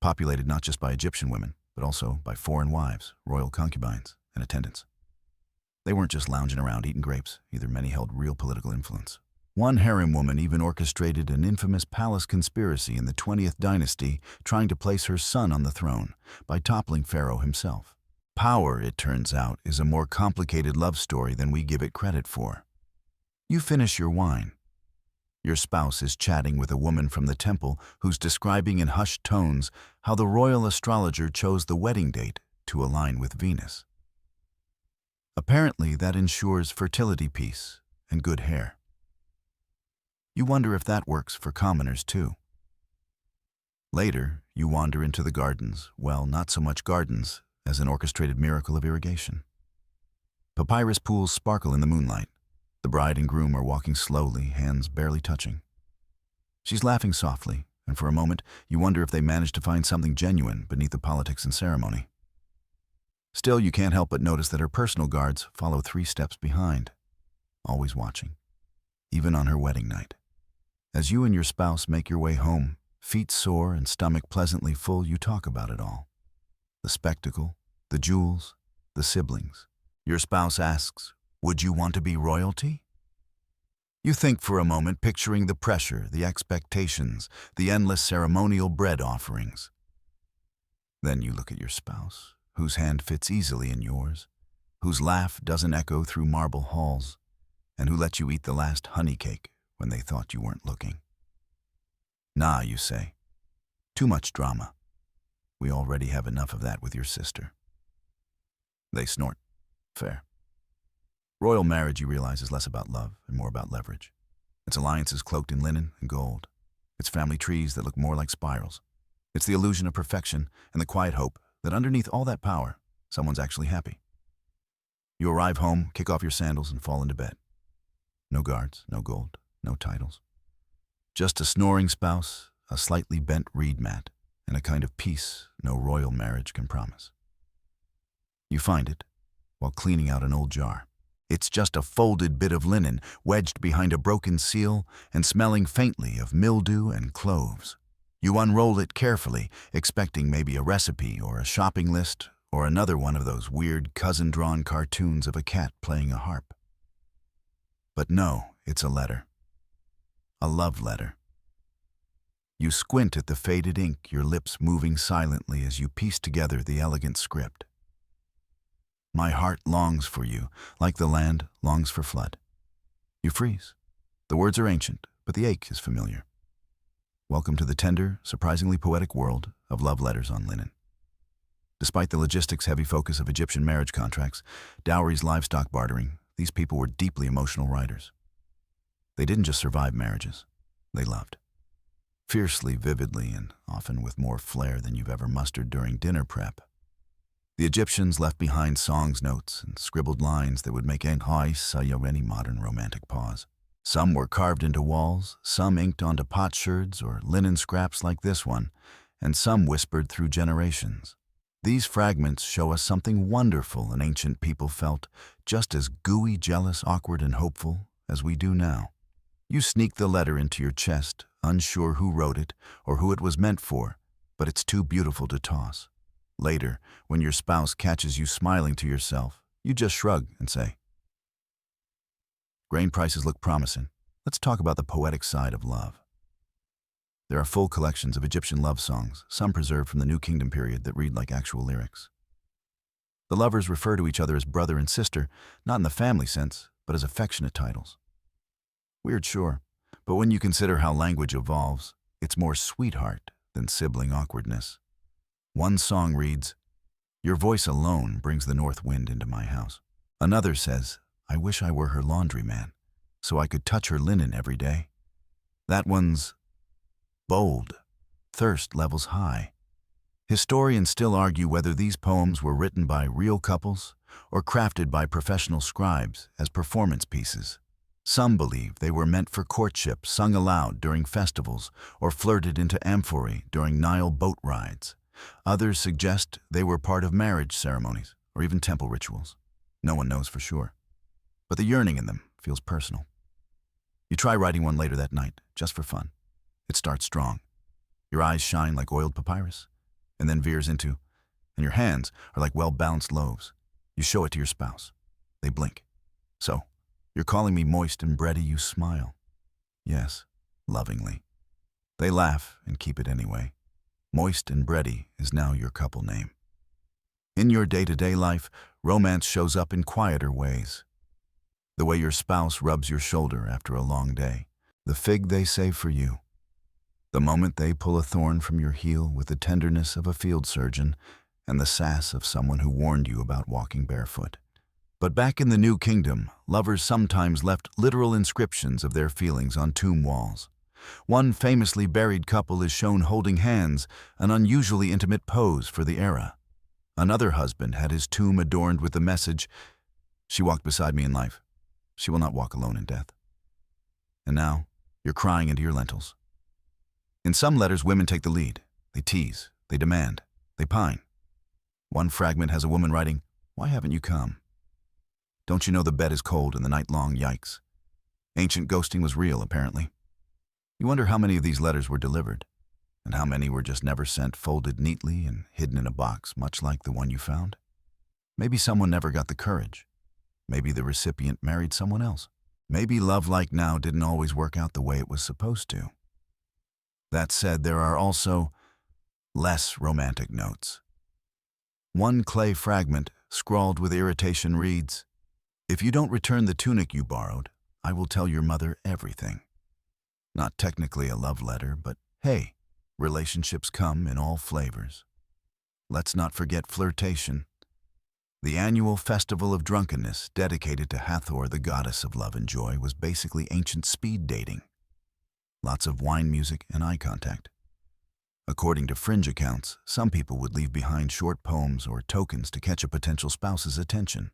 populated not just by Egyptian women, but also by foreign wives, royal concubines, and attendants. They weren't just lounging around eating grapes, either many held real political influence. One harem woman even orchestrated an infamous palace conspiracy in the 20th dynasty, trying to place her son on the throne by toppling Pharaoh himself. Power, it turns out, is a more complicated love story than we give it credit for. You finish your wine. Your spouse is chatting with a woman from the temple who's describing in hushed tones how the royal astrologer chose the wedding date to align with Venus. Apparently, that ensures fertility peace and good hair. You wonder if that works for commoners too. Later, you wander into the gardens, well, not so much gardens as an orchestrated miracle of irrigation. Papyrus pools sparkle in the moonlight. The bride and groom are walking slowly, hands barely touching. She's laughing softly, and for a moment, you wonder if they managed to find something genuine beneath the politics and ceremony. Still, you can't help but notice that her personal guards follow 3 steps behind, always watching, even on her wedding night. As you and your spouse make your way home, feet sore and stomach pleasantly full, you talk about it all. The spectacle, the jewels, the siblings. Your spouse asks, "Would you want to be royalty?" You think for a moment, picturing the pressure, the expectations, the endless ceremonial bread offerings. Then you look at your spouse, whose hand fits easily in yours, whose laugh doesn't echo through marble halls, and who let you eat the last honey cake when they thought you weren't looking. Nah, you say. Too much drama. We already have enough of that with your sister. They snort. Fair. Royal marriage, you realize, is less about love and more about leverage. Its alliances cloaked in linen and gold. Its family trees that look more like spirals. It's the illusion of perfection and the quiet hope that underneath all that power, someone's actually happy. You arrive home, kick off your sandals, and fall into bed. No guards, no gold, no titles. Just a snoring spouse, a slightly bent reed mat, and a kind of peace no royal marriage can promise. You find it while cleaning out an old jar. It's just a folded bit of linen wedged behind a broken seal and smelling faintly of mildew and cloves. You unroll it carefully, expecting maybe a recipe or a shopping list or another one of those weird cousin-drawn cartoons of a cat playing a harp. But no, it's a letter. A love letter. You squint at the faded ink, your lips moving silently as you piece together the elegant script. My heart longs for you, like the land longs for flood. You freeze. The words are ancient, but the ache is familiar. Welcome to the tender, surprisingly poetic world of love letters on linen. Despite the logistics-heavy focus of Egyptian marriage contracts, dowries, livestock bartering, these people were deeply emotional writers. They didn't just survive marriages, they loved. Fiercely, vividly, and often with more flair than you've ever mustered during dinner prep. The Egyptians left behind songs, notes, and scribbled lines that would make any modern romantic pause. Some were carved into walls, some inked onto potsherds or linen scraps like this one, and some whispered through generations. These fragments show us something wonderful an ancient people felt, just as gooey, jealous, awkward, and hopeful as we do now. You sneak the letter into your chest, unsure who wrote it or who it was meant for, but it's too beautiful to toss. Later, when your spouse catches you smiling to yourself, you just shrug and say, "Grain prices look promising. Let's talk about the poetic side of love." There are full collections of Egyptian love songs, some preserved from the New Kingdom period, that read like actual lyrics. The lovers refer to each other as brother and sister, not in the family sense, but as affectionate titles. Weird, sure, but when you consider how language evolves, it's more sweetheart than sibling awkwardness. One song reads, "Your voice alone brings the north wind into my house." Another says, "I wish I were her laundryman, so I could touch her linen every day." That one's bold, thirst levels high. Historians still argue whether these poems were written by real couples or crafted by professional scribes as performance pieces. Some believe they were meant for courtship, sung aloud during festivals, or flirted into amphorae during Nile boat rides. Others suggest they were part of marriage ceremonies or even temple rituals. No one knows for sure, but the yearning in them feels personal. You try writing one later that night, just for fun. It starts strong. Your eyes shine like oiled papyrus, and then veers into, and your hands are like well-balanced loaves. You show it to your spouse. They blink. "So, you're calling me moist and bready," you smile. "Yes," lovingly. They laugh and keep it anyway. Moist and bready is now your couple name. In your day-to-day life, romance shows up in quieter ways. The way your spouse rubs your shoulder after a long day, the fig they save for you, the moment they pull a thorn from your heel with the tenderness of a field surgeon and the sass of someone who warned you about walking barefoot. But back in the New Kingdom, lovers sometimes left literal inscriptions of their feelings on tomb walls. One famously buried couple is shown holding hands, an unusually intimate pose for the era. Another husband had his tomb adorned with the message, "She walked beside me in life. She will not walk alone in death." And now, you're crying into your lentils. In some letters, women take the lead. They tease, they demand, they pine. One fragment has a woman writing, "Why haven't you come? Don't you know the bed is cold and the night long, yikes." Ancient ghosting was real, apparently. You wonder how many of these letters were delivered, and how many were just never sent, folded neatly and hidden in a box, much like the one you found. Maybe someone never got the courage. Maybe the recipient married someone else. Maybe love like now didn't always work out the way it was supposed to. That said, there are also less romantic notes. One clay fragment, scrawled with irritation, reads, "If you don't return the tunic you borrowed, I will tell your mother everything." Not technically a love letter, but hey, relationships come in all flavors. Let's not forget flirtation, the annual festival of drunkenness dedicated to Hathor, the goddess of love and joy, was basically ancient speed dating. Lots of wine music and eye contact. According to fringe accounts, some people would leave behind short poems or tokens to catch a potential spouse's attention.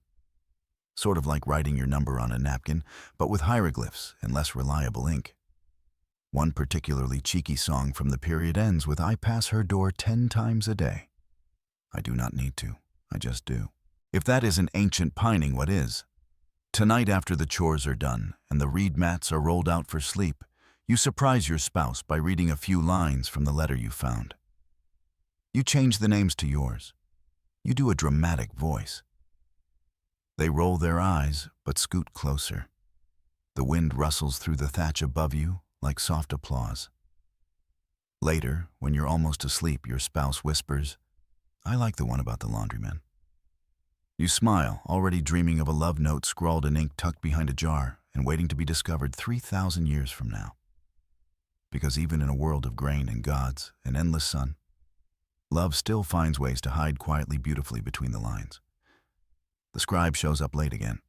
Sort of like writing your number on a napkin, but with hieroglyphs and less reliable ink. One particularly cheeky song from the period ends with, "I pass her door 10 times a day. I do not need to, I just do." If that isn't ancient pining, what is? Tonight, after the chores are done and the reed mats are rolled out for sleep, you surprise your spouse by reading a few lines from the letter you found. You change the names to yours. You do a dramatic voice. They roll their eyes, but scoot closer. The wind rustles through the thatch above you like soft applause. Later, when you're almost asleep, your spouse whispers, "I like the one about the laundryman." You smile, already dreaming of a love note scrawled in ink tucked behind a jar and waiting to be discovered 3,000 years from now. Because even in a world of grain and gods and endless sun, love still finds ways to hide quietly, beautifully between the lines. The scribe shows up late again.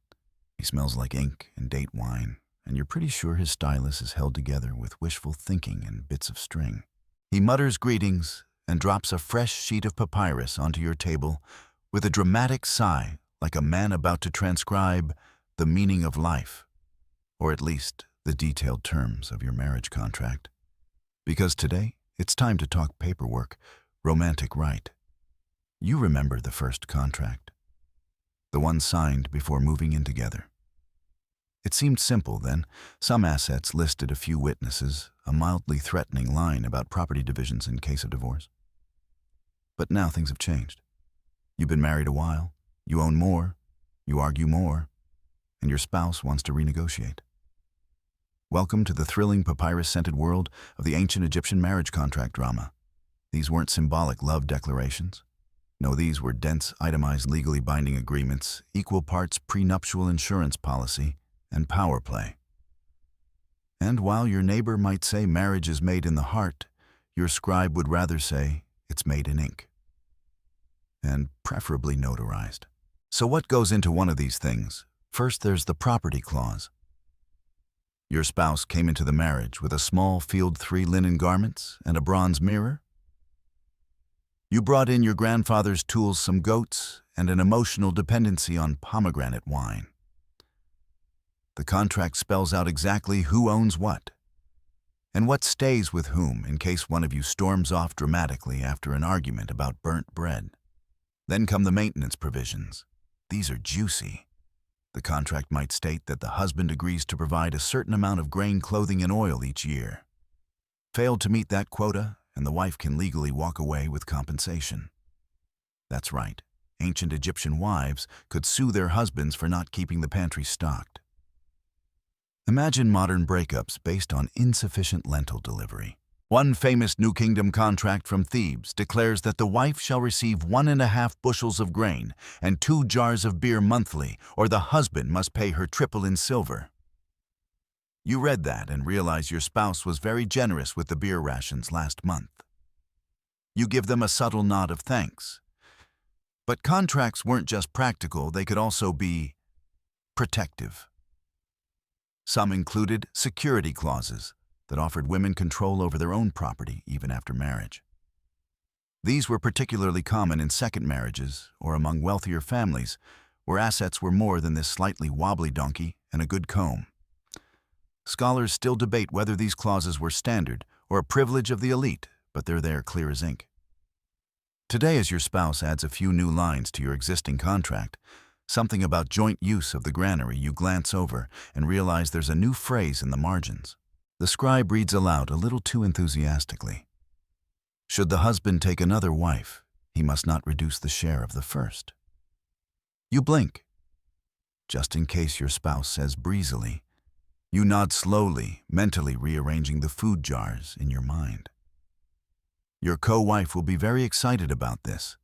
He smells like ink and date wine, and you're pretty sure his stylus is held together with wishful thinking and bits of string. He mutters greetings and drops a fresh sheet of papyrus onto your table with a dramatic sigh, like a man about to transcribe the meaning of life, or at least the detailed terms of your marriage contract. Because today, it's time to talk paperwork, romantic rite. You remember the first contract, the one signed before moving in together. It seemed simple then. Some assets listed, a few witnesses, a mildly threatening line about property divisions in case of divorce. But now things have changed. You've been married a while, you own more, you argue more, and your spouse wants to renegotiate. Welcome to the thrilling papyrus-scented world of the ancient Egyptian marriage contract drama. These weren't symbolic love declarations. No, these were dense, itemized, legally binding agreements, equal parts prenuptial insurance policy, and power play. And while your neighbor might say marriage is made in the heart, your scribe would rather say it's made in ink. And preferably notarized. So what goes into one of these things? First, there's the property clause. Your spouse came into the marriage with a small Field 3 linen garments and a bronze mirror. You brought in your grandfather's tools, some goats, and an emotional dependency on pomegranate wine. The contract spells out exactly who owns what, and what stays with whom in case one of you storms off dramatically after an argument about burnt bread. Then come the maintenance provisions. These are juicy. The contract might state that the husband agrees to provide a certain amount of grain, clothing, and oil each year. Failed to meet that quota, and the wife can legally walk away with compensation. That's right, ancient Egyptian wives could sue their husbands for not keeping the pantry stocked. Imagine modern breakups based on insufficient lentil delivery. One famous New Kingdom contract from Thebes declares that the wife shall receive 1.5 bushels of grain and 2 jars of beer monthly, or the husband must pay her triple in silver. You read that and realize your spouse was very generous with the beer rations last month. You give them a subtle nod of thanks. But contracts weren't just practical, they could also be protective. Some included security clauses that offered women control over their own property even after marriage. These were particularly common in second marriages or among wealthier families where assets were more than this slightly wobbly donkey and a good comb. Scholars still debate whether these clauses were standard or a privilege of the elite, but they're there clear as ink. Today, as your spouse adds a few new lines to your existing contract, something about joint use of the granary, you glance over and realize there's a new phrase in the margins. The scribe reads aloud a little too enthusiastically. Should the husband take another wife, he must not reduce the share of the first. You blink. Just in case your spouse says breezily, you nod slowly, mentally rearranging the food jars in your mind. Your co-wife will be very excited about this.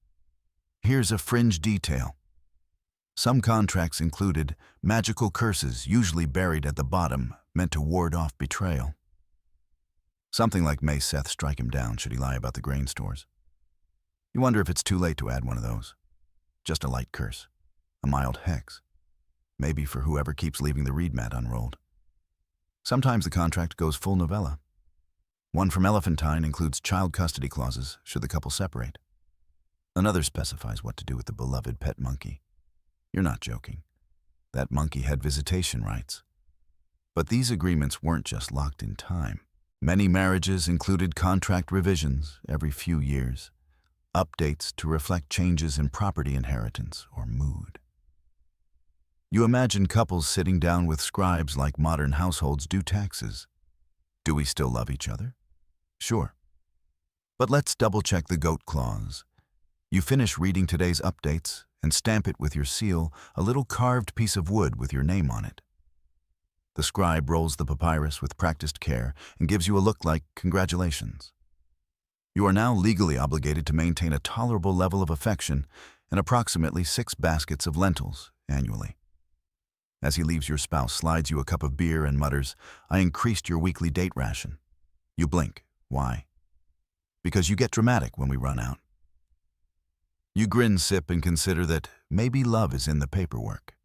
Here's a fringe detail. Some contracts included magical curses, usually buried at the bottom, meant to ward off betrayal. Something like, may Seth strike him down should he lie about the grain stores. You wonder if it's too late to add one of those. Just a light curse, a mild hex, maybe for whoever keeps leaving the reed mat unrolled. Sometimes the contract goes full novella. One from Elephantine includes child custody clauses should the couple separate. Another specifies what to do with the beloved pet monkey. You're not joking. That monkey had visitation rights. But these agreements weren't just locked in time. Many marriages included contract revisions every few years, updates to reflect changes in property inheritance or mood. You imagine couples sitting down with scribes like modern households do taxes. Do we still love each other? Sure. But let's double-check the goat clause. You finish reading today's updates and stamp it with your seal, a little carved piece of wood with your name on it. The scribe rolls the papyrus with practiced care and gives you a look like congratulations. You are now legally obligated to maintain a tolerable level of affection and approximately 6 baskets of lentils annually. As he leaves, your spouse slides you a cup of beer and mutters, "I increased your weekly date ration." You blink. Why? Because you get dramatic when we run out. You grin, sip, and consider that maybe love is in the paperwork.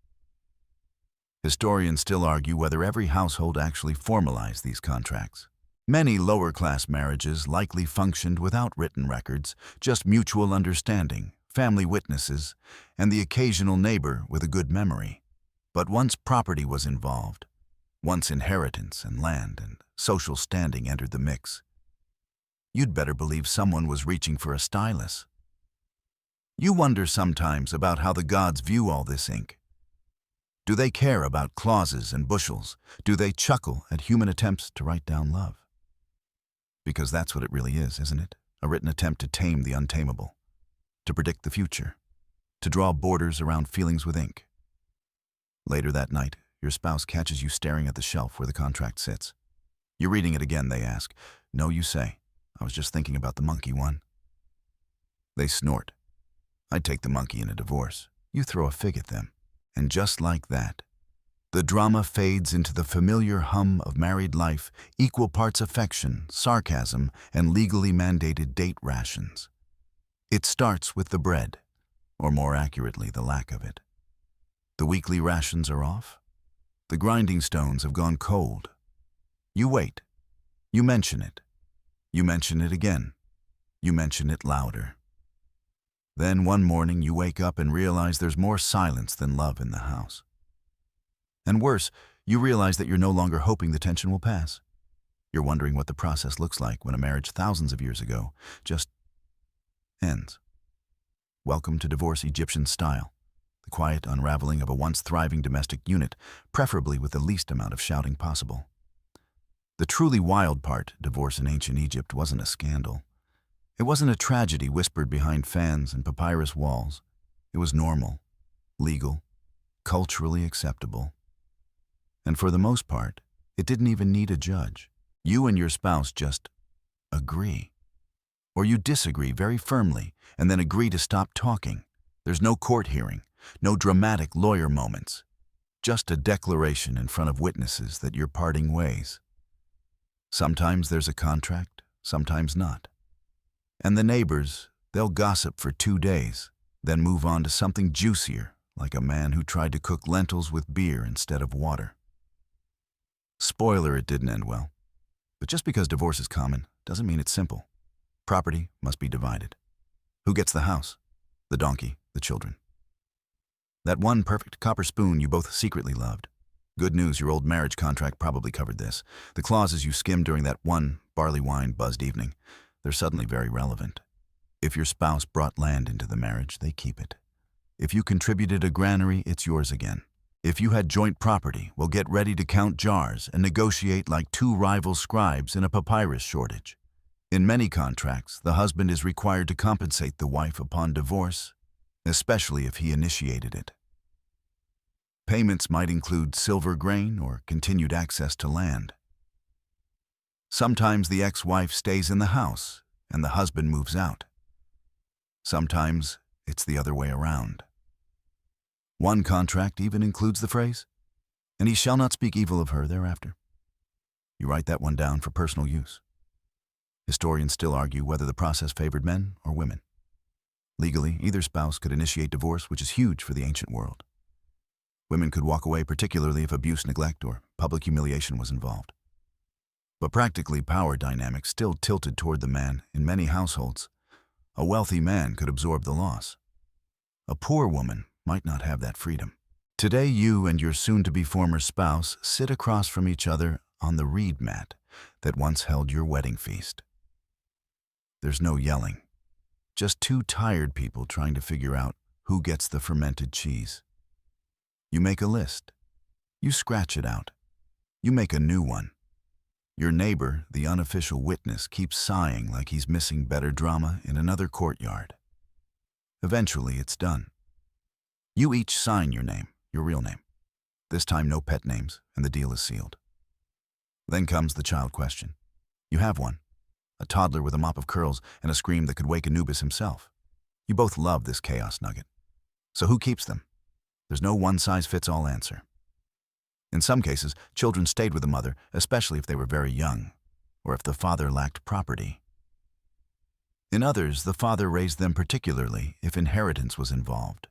Historians still argue whether every household actually formalized these contracts. Many lower-class marriages likely functioned without written records, just mutual understanding, family witnesses, and the occasional neighbor with a good memory. But once property was involved, once inheritance and land and social standing entered the mix, you'd better believe someone was reaching for a stylus. You wonder sometimes about how the gods view all this ink. Do they care about clauses and bushels? Do they chuckle at human attempts to write down love? Because that's what it really is, isn't it? A written attempt to tame the untamable, to predict the future, to draw borders around feelings with ink. Later that night, your spouse catches you staring at the shelf where the contract sits. You're reading it again, they ask. No, you say. I was just thinking about the monkey one. They snort. I'd take the monkey in a divorce. You throw a fig at them. And just like that, the drama fades into the familiar hum of married life, equal parts affection, sarcasm, and legally mandated date rations. It starts with the bread, or more accurately, the lack of it. The weekly rations are off. The grinding stones have gone cold. You wait. You mention it. You mention it again. You mention it louder. Then one morning you wake up and realize there's more silence than love in the house. And worse, you realize that you're no longer hoping the tension will pass. You're wondering what the process looks like when a marriage thousands of years ago just ends. Welcome to divorce Egyptian style, the quiet unraveling of a once thriving domestic unit, preferably with the least amount of shouting possible. The truly wild part, divorce in ancient Egypt, wasn't a scandal. It wasn't a tragedy whispered behind fans and papyrus walls. It was normal, legal, culturally acceptable. And for the most part, it didn't even need a judge. You and your spouse just agree. Or you disagree very firmly and then agree to stop talking. There's no court hearing, no dramatic lawyer moments, just a declaration in front of witnesses that you're parting ways. Sometimes there's a contract, sometimes not. And the neighbors, they'll gossip for 2 days, then move on to something juicier, like a man who tried to cook lentils with beer instead of water. Spoiler, it didn't end well. But just because divorce is common doesn't mean it's simple. Property must be divided. Who gets the house? The donkey, the children. That one perfect copper spoon you both secretly loved. Good news, your old marriage contract probably covered this. The clauses you skimmed during that one barley wine buzzed evening, they're suddenly very relevant. If your spouse brought land into the marriage, they keep it. If you contributed a granary, it's yours again. If you had joint property, well, get ready to count jars and negotiate like two rival scribes in a papyrus shortage. In many contracts, the husband is required to compensate the wife upon divorce, especially if he initiated it. Payments might include silver grain or continued access to land. Sometimes the ex-wife stays in the house and the husband moves out. Sometimes it's the other way around. One contract even includes the phrase, "And he shall not speak evil of her thereafter." You write that one down for personal use. Historians still argue whether the process favored men or women. Legally, either spouse could initiate divorce, which is huge for the ancient world. Women could walk away, particularly if abuse, neglect, or public humiliation was involved. But practically, power dynamics still tilted toward the man in many households. A wealthy man could absorb the loss. A poor woman might not have that freedom. Today, you and your soon-to-be former spouse sit across from each other on the reed mat that once held your wedding feast. There's no yelling, just two tired people trying to figure out who gets the fermented cheese. You make a list. You scratch it out. You make a new one. Your neighbor, the unofficial witness, keeps sighing like he's missing better drama in another courtyard. Eventually, it's done. You each sign your name, your real name. This time, no pet names, and the deal is sealed. Then comes the child question. You have one. A toddler with a mop of curls and a scream that could wake Anubis himself. You both love this chaos nugget. So who keeps them? There's no one-size-fits-all answer. In some cases, children stayed with the mother, especially if they were very young, or if the father lacked property. In others, the father raised them particularly if inheritance was involved.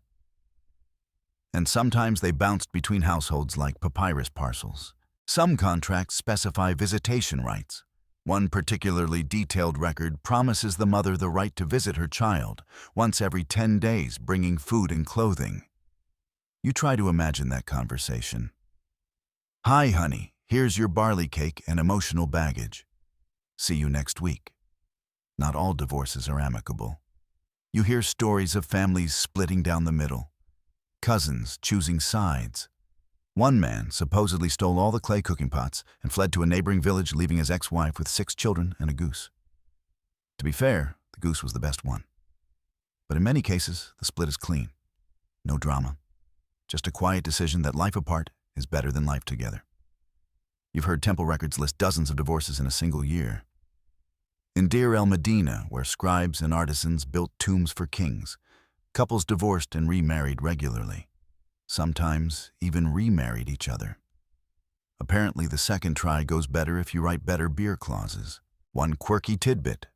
And sometimes they bounced between households like papyrus parcels. Some contracts specify visitation rights. One particularly detailed record promises the mother the right to visit her child once every 10 days, bringing food and clothing. You try to imagine that conversation. "Hi, honey, here's your barley cake and emotional baggage. See you next week." Not all divorces are amicable. You hear stories of families splitting down the middle, cousins choosing sides. One man supposedly stole all the clay cooking pots and fled to a neighboring village, leaving his ex-wife with 6 children and a goose. To be fair, the goose was the best one. But in many cases, the split is clean. No drama. Just a quiet decision that life apart is better than life together. You've heard temple records list dozens of divorces in a single year. In Deir el-Medina, where scribes and artisans built tombs for kings, couples divorced and remarried regularly. Sometimes even remarried each other. Apparently, the second try goes better if you write better beer clauses. One quirky tidbit: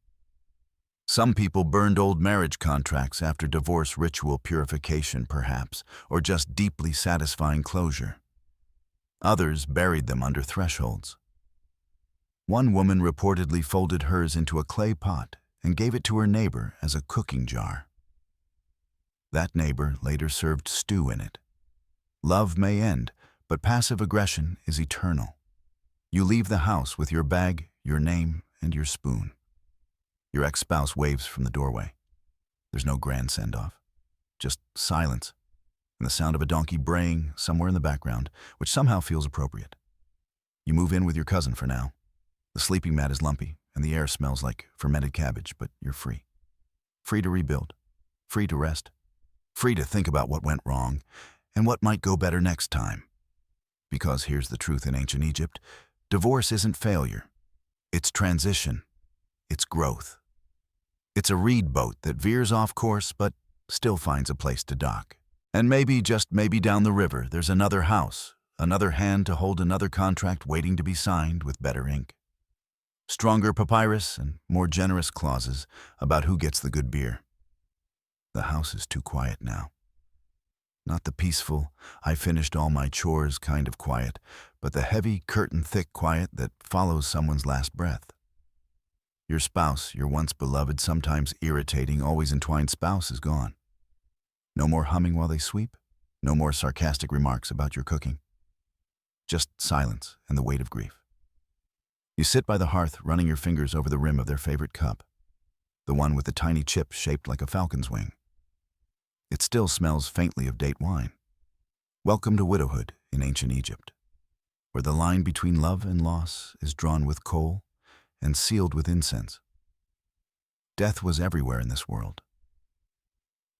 some people burned old marriage contracts after divorce ritual purification, perhaps, or just deeply satisfying closure. Others buried them under thresholds. One woman reportedly folded hers into a clay pot and gave it to her neighbor as a cooking jar. That neighbor later served stew in it. Love may end, but passive aggression is eternal. You leave the house with your bag, your name, and your spoon. Your ex-spouse waves from the doorway. There's no grand send-off, just silence, and the sound of a donkey braying somewhere in the background, which somehow feels appropriate. You move in with your cousin for now. The sleeping mat is lumpy, and the air smells like fermented cabbage, but you're free. Free to rebuild, free to rest, free to think about what went wrong, and what might go better next time. Because here's the truth in ancient Egypt: divorce isn't failure. It's transition. It's growth. It's a reed boat that veers off course but still finds a place to dock. And maybe, just maybe, down the river, there's another house, another hand to hold another contract waiting to be signed with better ink. Stronger papyrus and more generous clauses about who gets the good beer. The house is too quiet now. Not the peaceful, I finished all my chores kind of quiet, but the heavy, curtain-thick quiet that follows someone's last breath. Your spouse, your once beloved, sometimes irritating, always entwined spouse is gone. No more humming while they sweep, no more sarcastic remarks about your cooking. Just silence and the weight of grief. You sit by the hearth, running your fingers over the rim of their favorite cup, the one with the tiny chip shaped like a falcon's wing. It still smells faintly of date wine. Welcome to widowhood in ancient Egypt, where the line between love and loss is drawn with coal and sealed with incense. Death was everywhere in this world.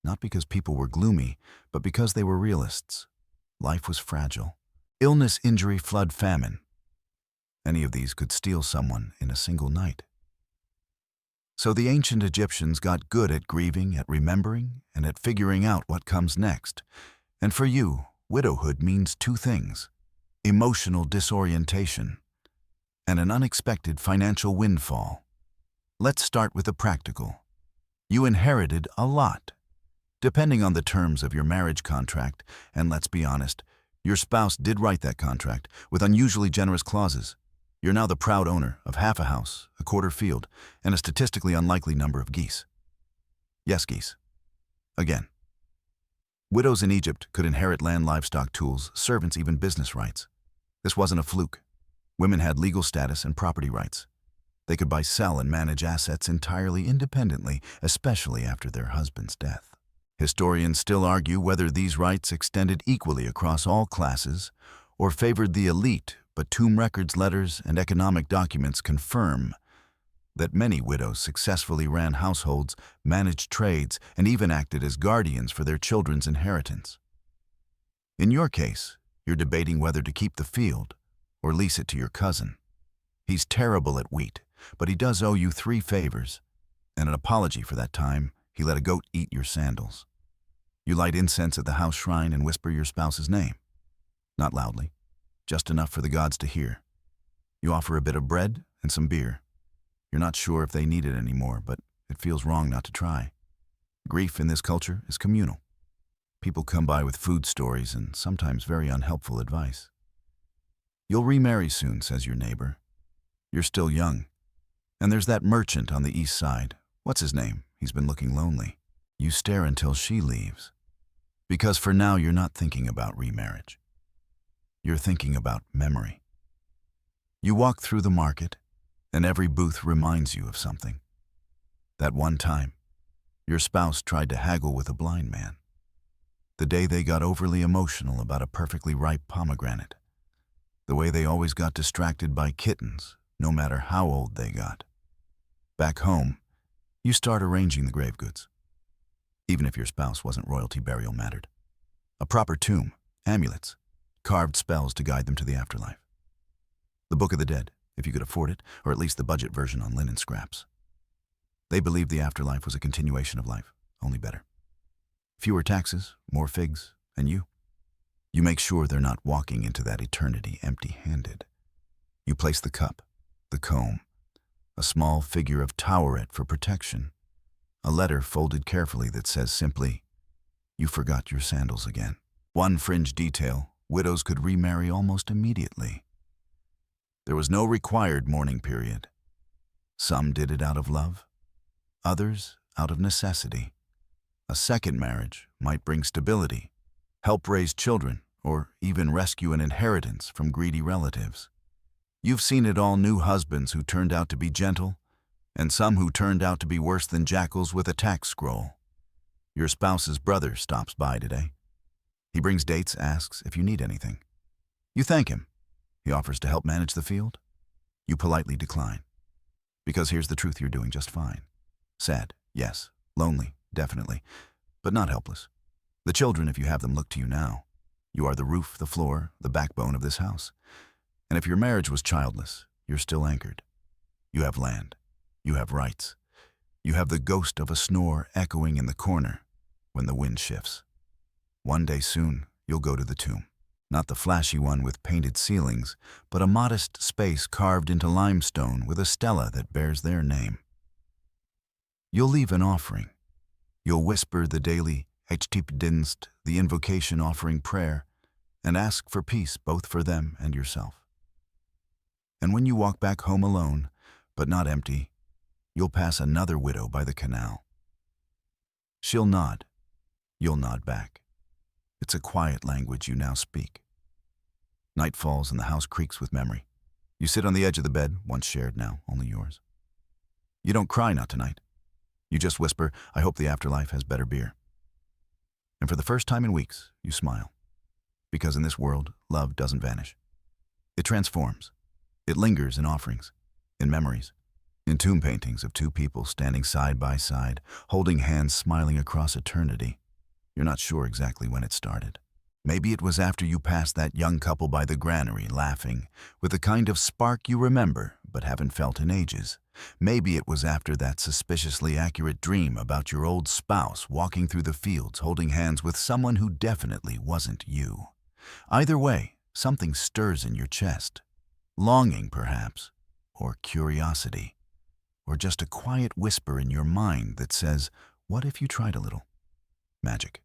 Not because people were gloomy, but because they were realists. Life was fragile. Illness, injury, flood, famine. Any of these could steal someone in a single night. So the ancient Egyptians got good at grieving, at remembering, and at figuring out what comes next. And for you, widowhood means 2 things: emotional disorientation and an unexpected financial windfall. Let's start with the practical. You inherited a lot. Depending on the terms of your marriage contract, and let's be honest, your spouse did write that contract with unusually generous clauses. You're now the proud owner of half a house, a quarter field, and a statistically unlikely number of geese. Yes, geese. Again. Widows in Egypt could inherit land, livestock, tools, servants, even business rights. This wasn't a fluke. Women had legal status and property rights. They could buy, sell, and manage assets entirely independently, especially after their husband's death. Historians still argue whether these rights extended equally across all classes or favored the elite, but tomb records, letters, and economic documents confirm that many widows successfully ran households, managed trades, and even acted as guardians for their children's inheritance. In your case, you're debating whether to keep the field or lease it to your cousin. He's terrible at wheat, but he does owe you 3 favors, and an apology for that time he let a goat eat your sandals. You light incense at the house shrine and whisper your spouse's name. Not loudly, just enough for the gods to hear. You offer a bit of bread and some beer. You're not sure if they need it anymore, but it feels wrong not to try. Grief in this culture is communal. People come by with food stories and sometimes very unhelpful advice. You'll remarry soon, says your neighbor. You're still young. And there's that merchant on the east side. What's his name? He's been looking lonely. You stare until she leaves. Because for now, you're not thinking about remarriage. You're thinking about memory. You walk through the market, and every booth reminds you of something. That one time, your spouse tried to haggle with a blind man. The day they got overly emotional about a perfectly ripe pomegranate. The way they always got distracted by kittens, no matter how old they got. Back home, you start arranging the grave goods. Even if your spouse wasn't royalty, burial mattered. A proper tomb, amulets, carved spells to guide them to the afterlife. The Book of the Dead, if you could afford it, or at least the budget version on linen scraps. They believed the afterlife was a continuation of life, only better. Fewer taxes, more figs, and you. You make sure they're not walking into that eternity empty-handed. You place the cup, the comb, a small figure of toweret for protection, a letter folded carefully that says simply, "You forgot your sandals again." One fringe detail, widows could remarry almost immediately. There was no required mourning period. Some did it out of love, others out of necessity. A second marriage might bring stability, help raise children, or even rescue an inheritance from greedy relatives. You've seen it all: new husbands who turned out to be gentle, and some who turned out to be worse than jackals with a tax scroll. Your spouse's brother stops by today. He brings dates, asks if you need anything. You thank him. He offers to help manage the field. You politely decline. Because here's the truth: you're doing just fine. Sad, yes. Lonely, definitely. But not helpless. The children, if you have them, look to you now. You are the roof, the floor, the backbone of this house. And if your marriage was childless, you're still anchored. You have land. You have rights. You have the ghost of a snore echoing in the corner when the wind shifts. One day soon, you'll go to the tomb. Not the flashy one with painted ceilings, but a modest space carved into limestone with a stela that bears their name. You'll leave an offering. You'll whisper the daily Dienst, the invocation offering prayer, and ask for peace both for them and yourself. And when you walk back home alone, but not empty, you'll pass another widow by the canal. She'll nod. You'll nod back. It's a quiet language you now speak. Night falls and the house creaks with memory. You sit on the edge of the bed, once shared, now only yours. You don't cry, not tonight. You just whisper, "I hope the afterlife has better beer." And for the first time in weeks, you smile. Because in this world, love doesn't vanish. It transforms. It lingers in offerings, in memories, in tomb paintings of two people standing side by side, holding hands, smiling across eternity. You're not sure exactly when it started. Maybe it was after you passed that young couple by the granary, laughing, with the kind of spark you remember but haven't felt in ages. Maybe it was after that suspiciously accurate dream about your old spouse walking through the fields holding hands with someone who definitely wasn't you. Either way, something stirs in your chest. Longing, perhaps, or curiosity, or just a quiet whisper in your mind that says, "What if you tried a little?" Magic.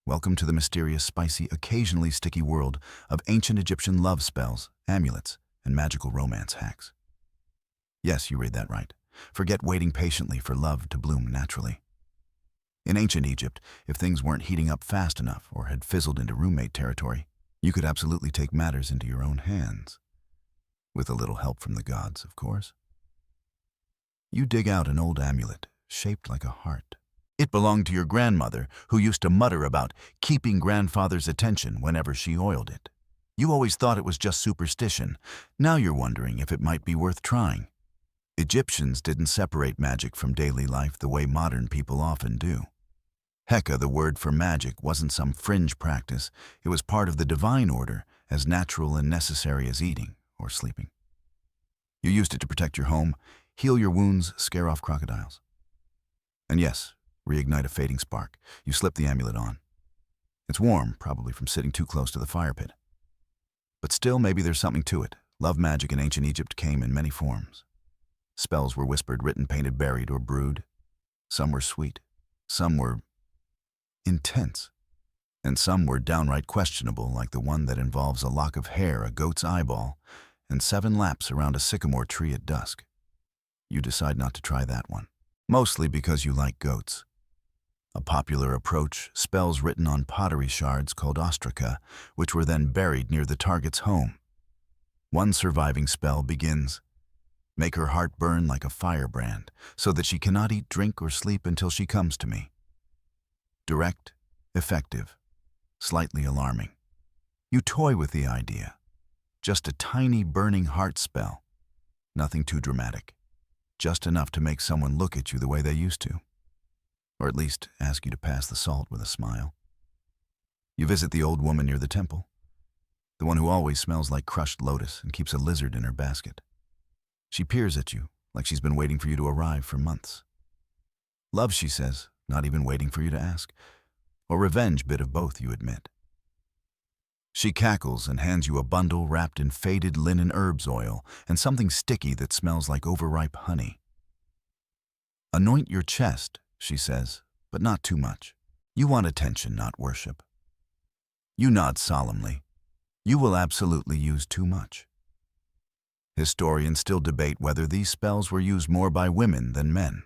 Welcome to the mysterious, spicy, occasionally sticky world of ancient Egyptian love spells, amulets, and magical romance hacks. Yes, you read that right. Forget waiting patiently for love to bloom naturally. In ancient Egypt, if things weren't heating up fast enough or had fizzled into roommate territory, you could absolutely take matters into your own hands. With a little help from the gods, of course. You dig out an old amulet, shaped like a heart. It belonged to your grandmother, who used to mutter about keeping grandfather's attention whenever she oiled it. You always thought it was just superstition. Now you're wondering if it might be worth trying. Egyptians didn't separate magic from daily life the way modern people often do. Heka, the word for magic, wasn't some fringe practice. It was part of the divine order, as natural and necessary as eating or sleeping. You used it to protect your home, heal your wounds, scare off crocodiles. And yes, reignite a fading spark. You slip the amulet on. It's warm, probably from sitting too close to the fire pit. But still, maybe there's something to it. Love magic in ancient Egypt came in many forms. Spells were whispered, written, painted, buried, or brewed. Some were sweet. Some were intense. And some were downright questionable, like the one that involves a lock of hair, a goat's eyeball, and 7 laps around a sycamore tree at dusk. You decide not to try that one. Mostly because you like goats. A popular approach, spells written on pottery shards called ostraca, which were then buried near the target's home. One surviving spell begins, "Make her heart burn like a firebrand, so that she cannot eat, drink, or sleep until she comes to me." Direct, effective, slightly alarming. You toy with the idea. Just a tiny burning heart spell. Nothing too dramatic. Just enough to make someone look at you the way they used to. Or at least ask you to pass the salt with a smile. You visit the old woman near the temple, the one who always smells like crushed lotus and keeps a lizard in her basket. She peers at you like she's been waiting for you to arrive for months. Love, she says, not even waiting for you to ask. Or revenge, bit of both, you admit. She cackles and hands you a bundle wrapped in faded linen herbs oil and something sticky that smells like overripe honey. "Anoint your chest," she says, "but not too much. You want attention, not worship." You nod solemnly. You will absolutely use too much. Historians still debate whether these spells were used more by women than men.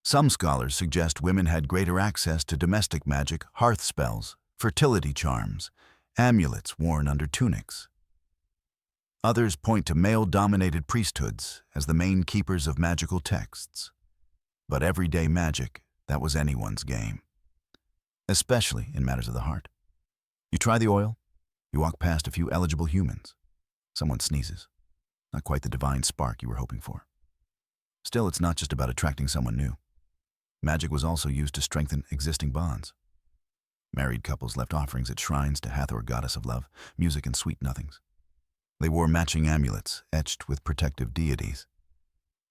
Some scholars suggest women had greater access to domestic magic, hearth spells, fertility charms, amulets worn under tunics. Others point to male-dominated priesthoods as the main keepers of magical texts. But everyday magic, that was anyone's game. Especially in matters of the heart. You try the oil, you walk past a few eligible humans. Someone sneezes. Not quite the divine spark you were hoping for. Still, it's not just about attracting someone new. Magic was also used to strengthen existing bonds. Married couples left offerings at shrines to Hathor, goddess of love, music, and sweet nothings. They wore matching amulets etched with protective deities.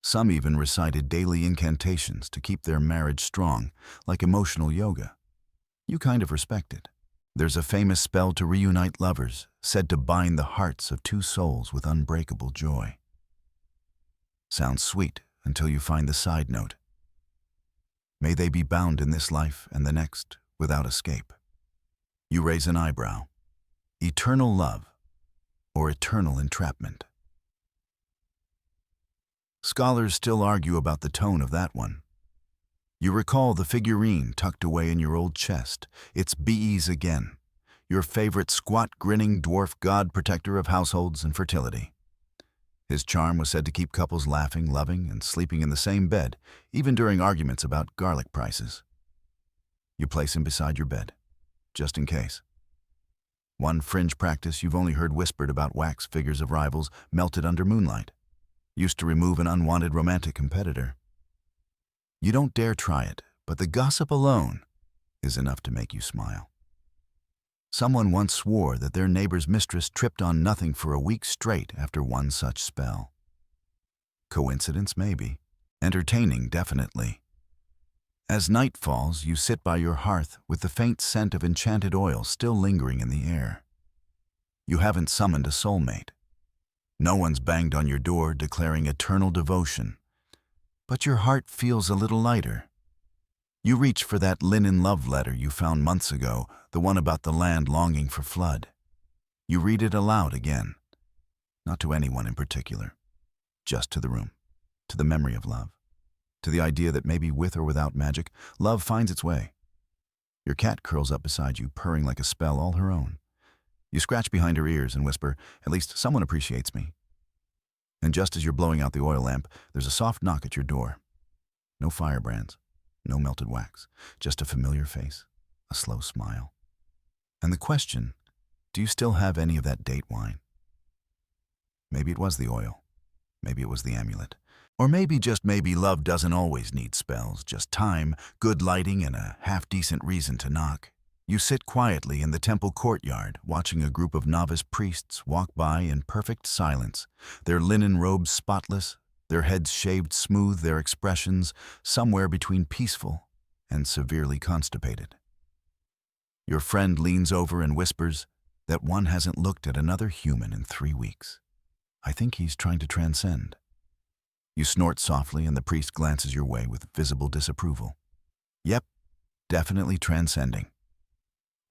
Some even recited daily incantations to keep their marriage strong, like emotional yoga. You kind of respect it. There's a famous spell to reunite lovers, said to bind the hearts of two souls with unbreakable joy. Sounds sweet until you find the side note. May they be bound in this life and the next without escape. You raise an eyebrow. Eternal love or eternal entrapment? Scholars still argue about the tone of that one. You recall the figurine tucked away in your old chest. It's Bees again, your favorite squat, grinning dwarf god protector of households and fertility. His charm was said to keep couples laughing, loving, and sleeping in the same bed, even during arguments about garlic prices. You place him beside your bed, just in case. One fringe practice you've only heard whispered about wax figures of rivals melted under moonlight. Used to remove an unwanted romantic competitor. You don't dare try it, but the gossip alone is enough to make you smile. Someone once swore that their neighbor's mistress tripped on nothing for a week straight after one such spell. Coincidence, maybe. Entertaining, definitely. As night falls, you sit by your hearth with the faint scent of enchanted oil still lingering in the air. You haven't summoned a soulmate. No one's banged on your door declaring eternal devotion. But your heart feels a little lighter. You reach for that linen love letter you found months ago, the one about the land longing for flood. You read it aloud again. Not to anyone in particular. Just to the room. To the memory of love. To the idea that maybe with or without magic, love finds its way. Your cat curls up beside you, purring like a spell all her own. You scratch behind her ears and whisper, "At least someone appreciates me." And just as you're blowing out the oil lamp, there's a soft knock at your door. No firebrands, no melted wax, just a familiar face, a slow smile. And the question, do you still have any of that date wine? Maybe it was the oil. Maybe it was the amulet. Or maybe, just maybe, love doesn't always need spells, just time, good lighting, and a half-decent reason to knock. You sit quietly in the temple courtyard, watching a group of novice priests walk by in perfect silence, their linen robes spotless, their heads shaved smooth, their expressions somewhere between peaceful and severely constipated. Your friend leans over and whispers that one hasn't looked at another human in 3 weeks. I think he's trying to transcend. You snort softly and the priest glances your way with visible disapproval. Yep, definitely transcending.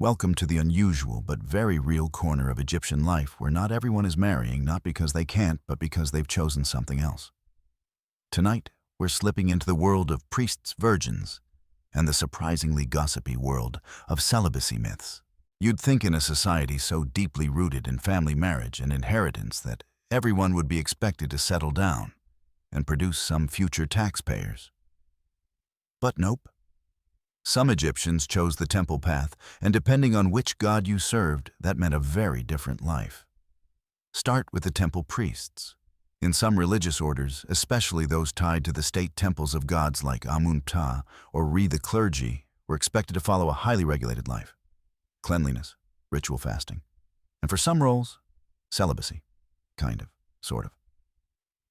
Welcome to the unusual but very real corner of Egyptian life where not everyone is marrying not because they can't but because they've chosen something else. Tonight, we're slipping into the world of priests' virgins and the surprisingly gossipy world of celibacy myths. You'd think in a society so deeply rooted in family marriage and inheritance that everyone would be expected to settle down and produce some future taxpayers. But nope. Some Egyptians chose the temple path, and depending on which god you served, that meant a very different life. Start with the temple priests. In some religious orders, especially those tied to the state temples of gods like Amun-Ptah or Re, the clergy were expected to follow a highly regulated life. Cleanliness, ritual fasting. And for some roles, celibacy. Kind of, sort of.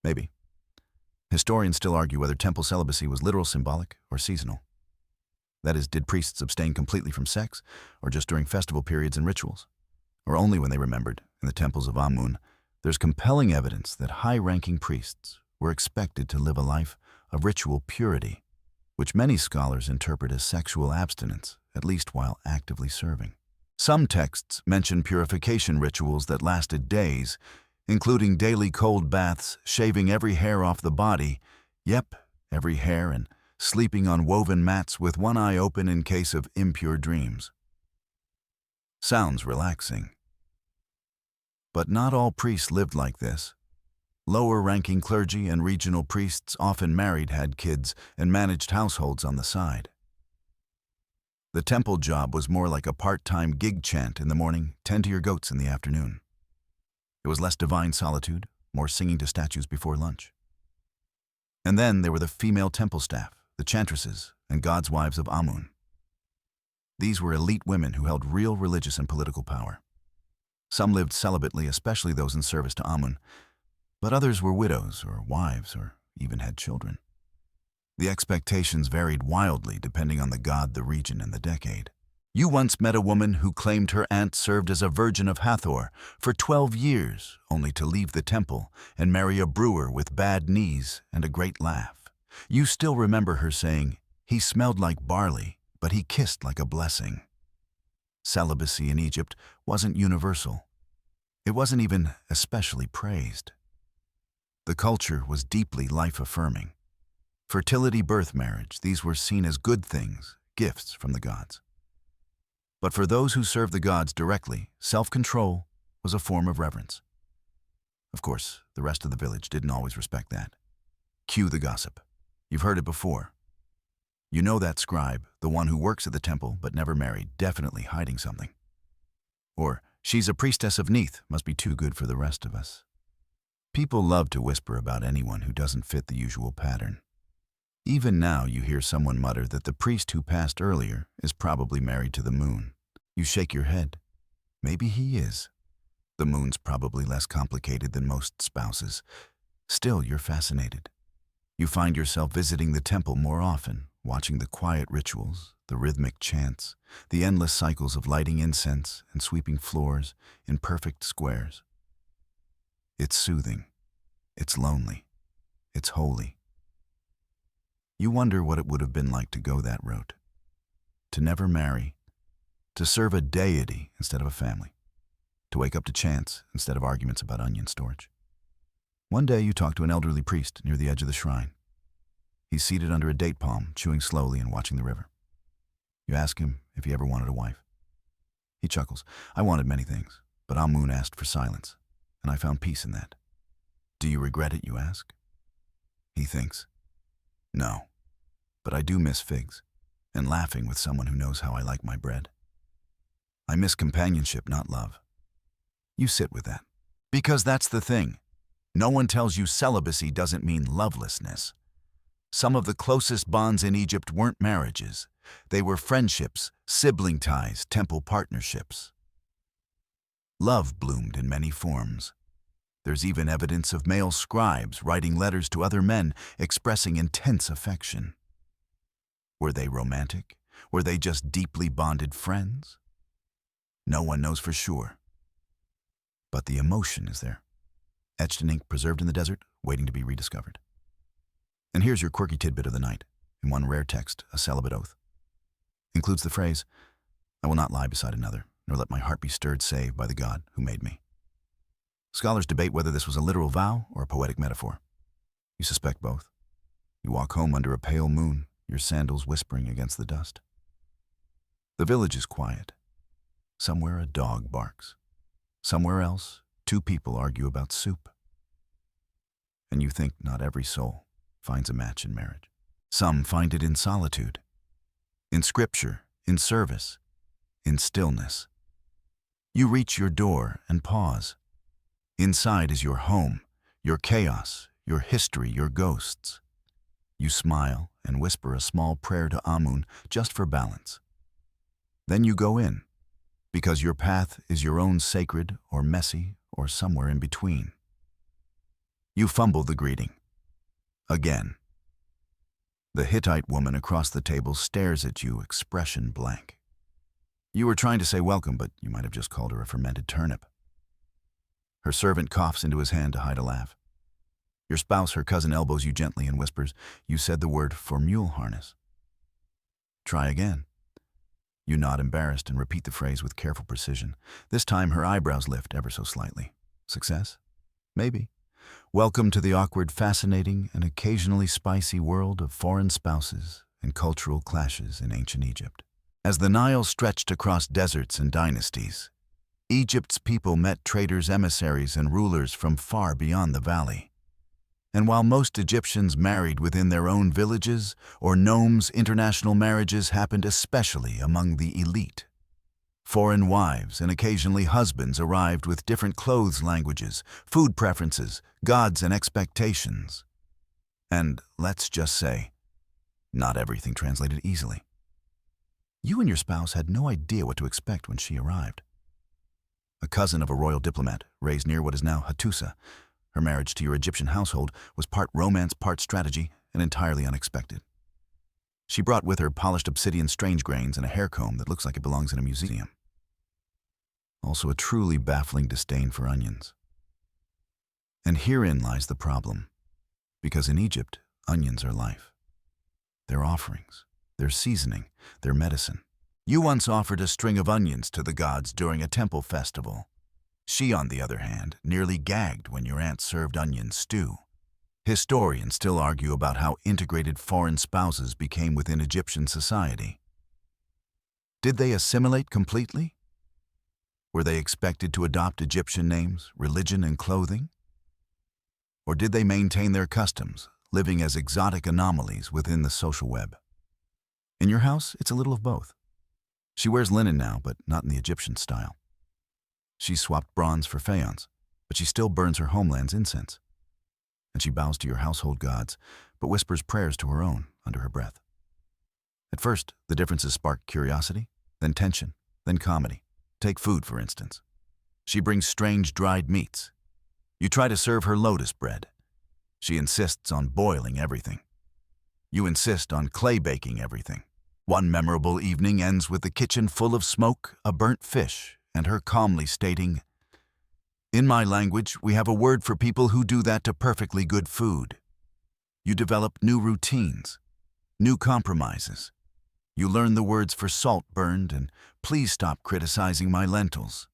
Maybe. Historians still argue whether temple celibacy was literal, symbolic, or seasonal. That is, did priests abstain completely from sex, or just during festival periods and rituals? Or only when they remembered, in the temples of Amun? There's compelling evidence that high-ranking priests were expected to live a life of ritual purity, which many scholars interpret as sexual abstinence, at least while actively serving. Some texts mention purification rituals that lasted days, including daily cold baths, shaving every hair off the body, every hair, and sleeping on woven mats with one eye open in case of impure dreams. Sounds relaxing. But not all priests lived like this. Lower-ranking clergy and regional priests often married, had kids, and managed households on the side. The temple job was more like a part-time gig: chant in the morning, tend to your goats in the afternoon. It was less divine solitude, more singing to statues before lunch. And then there were the female temple staff, the chantresses, and gods' wives of Amun. These were elite women who held real religious and political power. Some lived celibately, especially those in service to Amun, but others were widows or wives or even had children. The expectations varied wildly depending on the god, the region, and the decade. You once met a woman who claimed her aunt served as a virgin of Hathor for 12 years, only to leave the temple and marry a brewer with bad knees and a great laugh. You still remember her saying, "He smelled like barley, but he kissed like a blessing." Celibacy in Egypt wasn't universal. It wasn't even especially praised. The culture was deeply life-affirming. Fertility, birth, marriage, these were seen as good things, gifts from the gods. But for those who served the gods directly, self-control was a form of reverence. Of course, the rest of the village didn't always respect that. Cue the gossip. You've heard it before. You know that scribe, the one who works at the temple but never married, definitely hiding something. Or, she's a priestess of Neith, must be too good for the rest of us. People love to whisper about anyone who doesn't fit the usual pattern. Even now you hear someone mutter that the priest who passed earlier is probably married to the moon. You shake your head. Maybe he is. The moon's probably less complicated than most spouses. Still, you're fascinated. You find yourself visiting the temple more often, watching the quiet rituals, the rhythmic chants, the endless cycles of lighting incense and sweeping floors in perfect squares. It's soothing. It's lonely. It's holy. You wonder what it would have been like to go that route. To never marry. To serve a deity instead of a family. To wake up to chants instead of arguments about onion storage. One day you talk to an elderly priest near the edge of the shrine. He's seated under a date palm, chewing slowly and watching the river. You ask him if he ever wanted a wife. He chuckles. "I wanted many things, but Amun asked for silence, and I found peace in that." "Do you regret it?" you ask. He thinks. "No, but I do miss figs, and laughing with someone who knows how I like my bread. I miss companionship, not love." You sit with that. Because that's the thing. No one tells you celibacy doesn't mean lovelessness. Some of the closest bonds in Egypt weren't marriages. They were friendships, sibling ties, temple partnerships. Love bloomed in many forms. There's even evidence of male scribes writing letters to other men expressing intense affection. Were they romantic? Were they just deeply bonded friends? No one knows for sure. But the emotion is there, etched in ink, preserved in the desert, waiting to be rediscovered. And here's your quirky tidbit of the night, in one rare text, a celibate oath. Includes the phrase, "I will not lie beside another, nor let my heart be stirred save by the God who made me." Scholars debate whether this was a literal vow or a poetic metaphor. You suspect both. You walk home under a pale moon, your sandals whispering against the dust. The village is quiet. Somewhere a dog barks. Somewhere else, two people argue about soup. And you think not every soul finds a match in marriage. Some find it in solitude, in scripture, in service, in stillness. You reach your door and pause. Inside is your home, your chaos, your history, your ghosts. You smile and whisper a small prayer to Amun just for balance. Then you go in, because your path is your own sacred or messy or somewhere in between. You fumble the greeting. Again. The Hittite woman across the table stares at you, expression blank. You were trying to say welcome, but you might have just called her a fermented turnip. Her servant coughs into his hand to hide a laugh. Your spouse, her cousin, elbows you gently and whispers, "You said the word for mule harness." Try again. You nod embarrassed and repeat the phrase with careful precision. This time her eyebrows lift ever so slightly. Success? Maybe. Welcome to the awkward, fascinating, and occasionally spicy world of foreign spouses and cultural clashes in ancient Egypt. As the Nile stretched across deserts and dynasties, Egypt's people met traders, emissaries, and rulers from far beyond the valley. And while most Egyptians married within their own villages or nomes, international marriages happened especially among the elite. Foreign wives and occasionally husbands arrived with different clothes, languages, food preferences, gods, and expectations. And let's just say, not everything translated easily. You and your spouse had no idea what to expect when she arrived. A cousin of a royal diplomat raised near what is now Hattusa, her marriage to your Egyptian household was part romance, part strategy, and entirely unexpected. She brought with her polished obsidian strange grains and a hair comb that looks like it belongs in a museum. Also a truly baffling disdain for onions. And herein lies the problem, because in Egypt, onions are life. They're offerings, they're seasoning, they're medicine. You once offered a string of onions to the gods during a temple festival. She, on the other hand, nearly gagged when your aunt served onion stew. Historians still argue about how integrated foreign spouses became within Egyptian society. Did they assimilate completely? Were they expected to adopt Egyptian names, religion, and clothing? Or did they maintain their customs, living as exotic anomalies within the social web? In your house, it's a little of both. She wears linen now, but not in the Egyptian style. She swapped bronze for faience, but she still burns her homeland's incense. And she bows to your household gods, but whispers prayers to her own under her breath. At first, the differences spark curiosity, then tension, then comedy. Take food, for instance. She brings strange dried meats. You try to serve her lotus bread. She insists on boiling everything. You insist on clay baking everything. One memorable evening ends with the kitchen full of smoke, a burnt fish, and her calmly stating, "In my language, we have a word for people who do that to perfectly good food." You develop new routines, new compromises. You learn the words for salt burned and "please stop criticizing my lentils."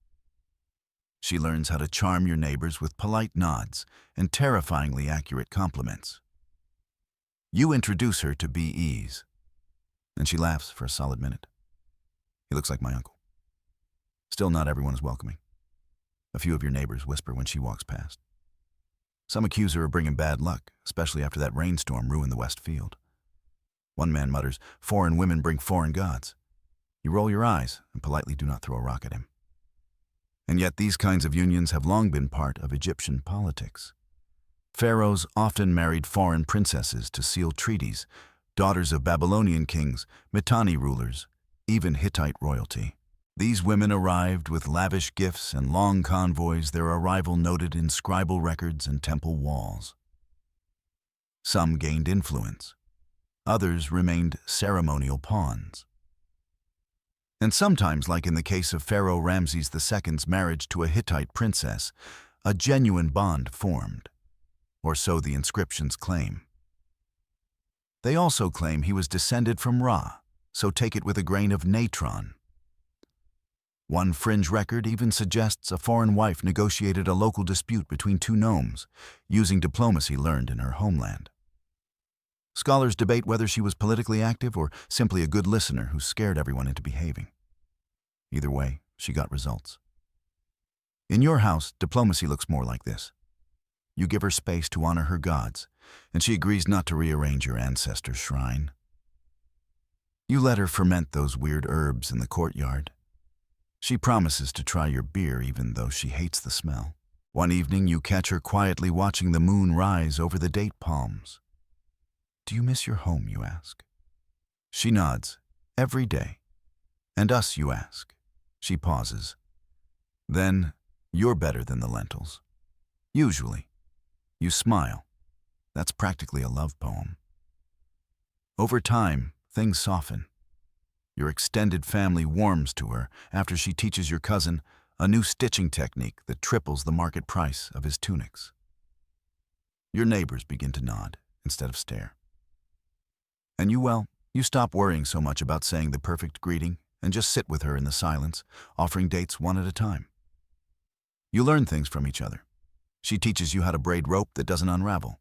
She learns how to charm your neighbors with polite nods and terrifyingly accurate compliments. You introduce her to B.E.s, and she laughs for a solid minute. He looks like my uncle. Still, not everyone is welcoming. A few of your neighbors whisper when she walks past. Some accuse her of bringing bad luck, especially after that rainstorm ruined the West Field. One man mutters, "Foreign women bring foreign gods." You roll your eyes and politely do not throw a rock at him. And yet these kinds of unions have long been part of Egyptian politics. Pharaohs often married foreign princesses to seal treaties, daughters of Babylonian kings, Mitanni rulers, even Hittite royalty. These women arrived with lavish gifts and long convoys, their arrival noted in scribal records and temple walls. Some gained influence. Others remained ceremonial pawns. And sometimes, like in the case of Pharaoh Ramses II's marriage to a Hittite princess, a genuine bond formed. Or so the inscriptions claim. They also claim he was descended from Ra, so take it with a grain of natron. One fringe record even suggests a foreign wife negotiated a local dispute between two nomes, using diplomacy learned in her homeland. Scholars debate whether she was politically active or simply a good listener who scared everyone into behaving. Either way, she got results. In your house, diplomacy looks more like this. You give her space to honor her gods, and she agrees not to rearrange your ancestors' shrine. You let her ferment those weird herbs in the courtyard. She promises to try your beer even though she hates the smell. One evening, you catch her quietly watching the moon rise over the date palms. Do you miss your home, you ask? She nods, every day. And us, you ask. She pauses. Then, you're better than the lentils. Usually. You smile. That's practically a love poem. Over time, things soften. Your extended family warms to her after she teaches your cousin a new stitching technique that triples the market price of his tunics. Your neighbors begin to nod instead of stare. And you stop worrying so much about saying the perfect greeting and just sit with her in the silence, offering dates one at a time. You learn things from each other. She teaches you how to braid rope that doesn't unravel.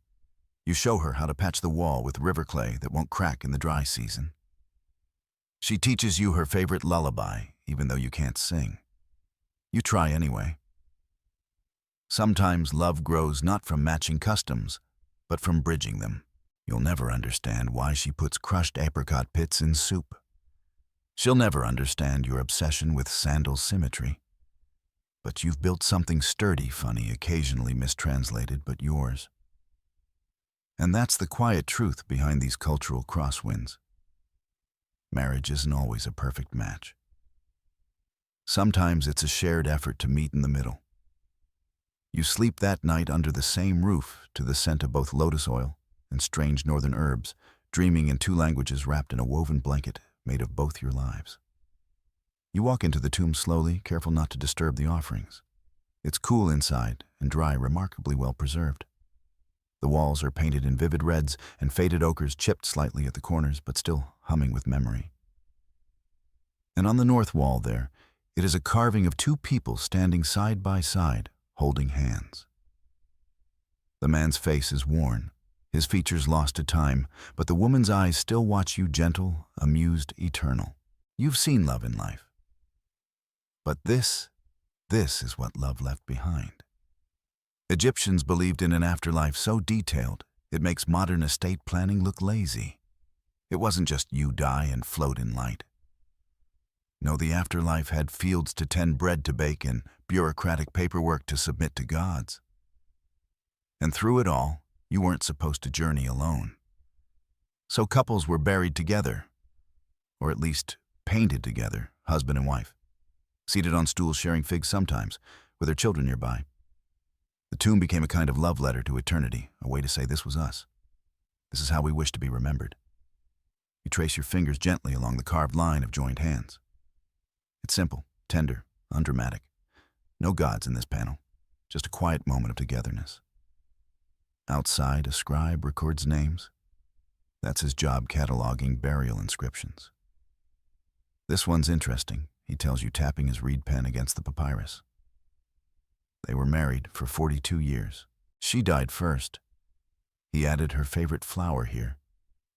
You show her how to patch the wall with river clay that won't crack in the dry season. She teaches you her favorite lullaby, even though you can't sing. You try anyway. Sometimes love grows not from matching customs, but from bridging them. You'll never understand why she puts crushed apricot pits in soup. She'll never understand your obsession with sandal symmetry. But you've built something sturdy, funny, occasionally mistranslated, but yours. And that's the quiet truth behind these cultural crosswinds. Marriage isn't always a perfect match. Sometimes it's a shared effort to meet in the middle. You sleep that night under the same roof to the scent of both lotus oil and strange northern herbs, dreaming in two languages wrapped in a woven blanket made of both your lives. You walk into the tomb slowly, careful not to disturb the offerings. It's cool inside and dry, remarkably well preserved. The walls are painted in vivid reds and faded ochres chipped slightly at the corners, but still humming with memory. And on the north wall there, it is a carving of two people standing side by side, holding hands. The man's face is worn, his features lost to time, but the woman's eyes still watch you, gentle, amused, eternal. You've seen love in life. But this is what love left behind. Egyptians believed in an afterlife so detailed, it makes modern estate planning look lazy. It wasn't just you die and float in light. No, the afterlife had fields to tend, bread to bake, and bureaucratic paperwork to submit to gods. And through it all, you weren't supposed to journey alone. So couples were buried together, or at least painted together, husband and wife, seated on stools sharing figs sometimes, with their children nearby. The tomb became a kind of love letter to eternity, a way to say this was us. This is how we wish to be remembered. You trace your fingers gently along the carved line of joined hands. It's simple, tender, undramatic. No gods in this panel, just a quiet moment of togetherness. Outside, a scribe records names. That's his job, cataloging burial inscriptions. This one's interesting, he tells you, tapping his reed pen against the papyrus. They were married for 42 years. She died first. He added her favorite flower here.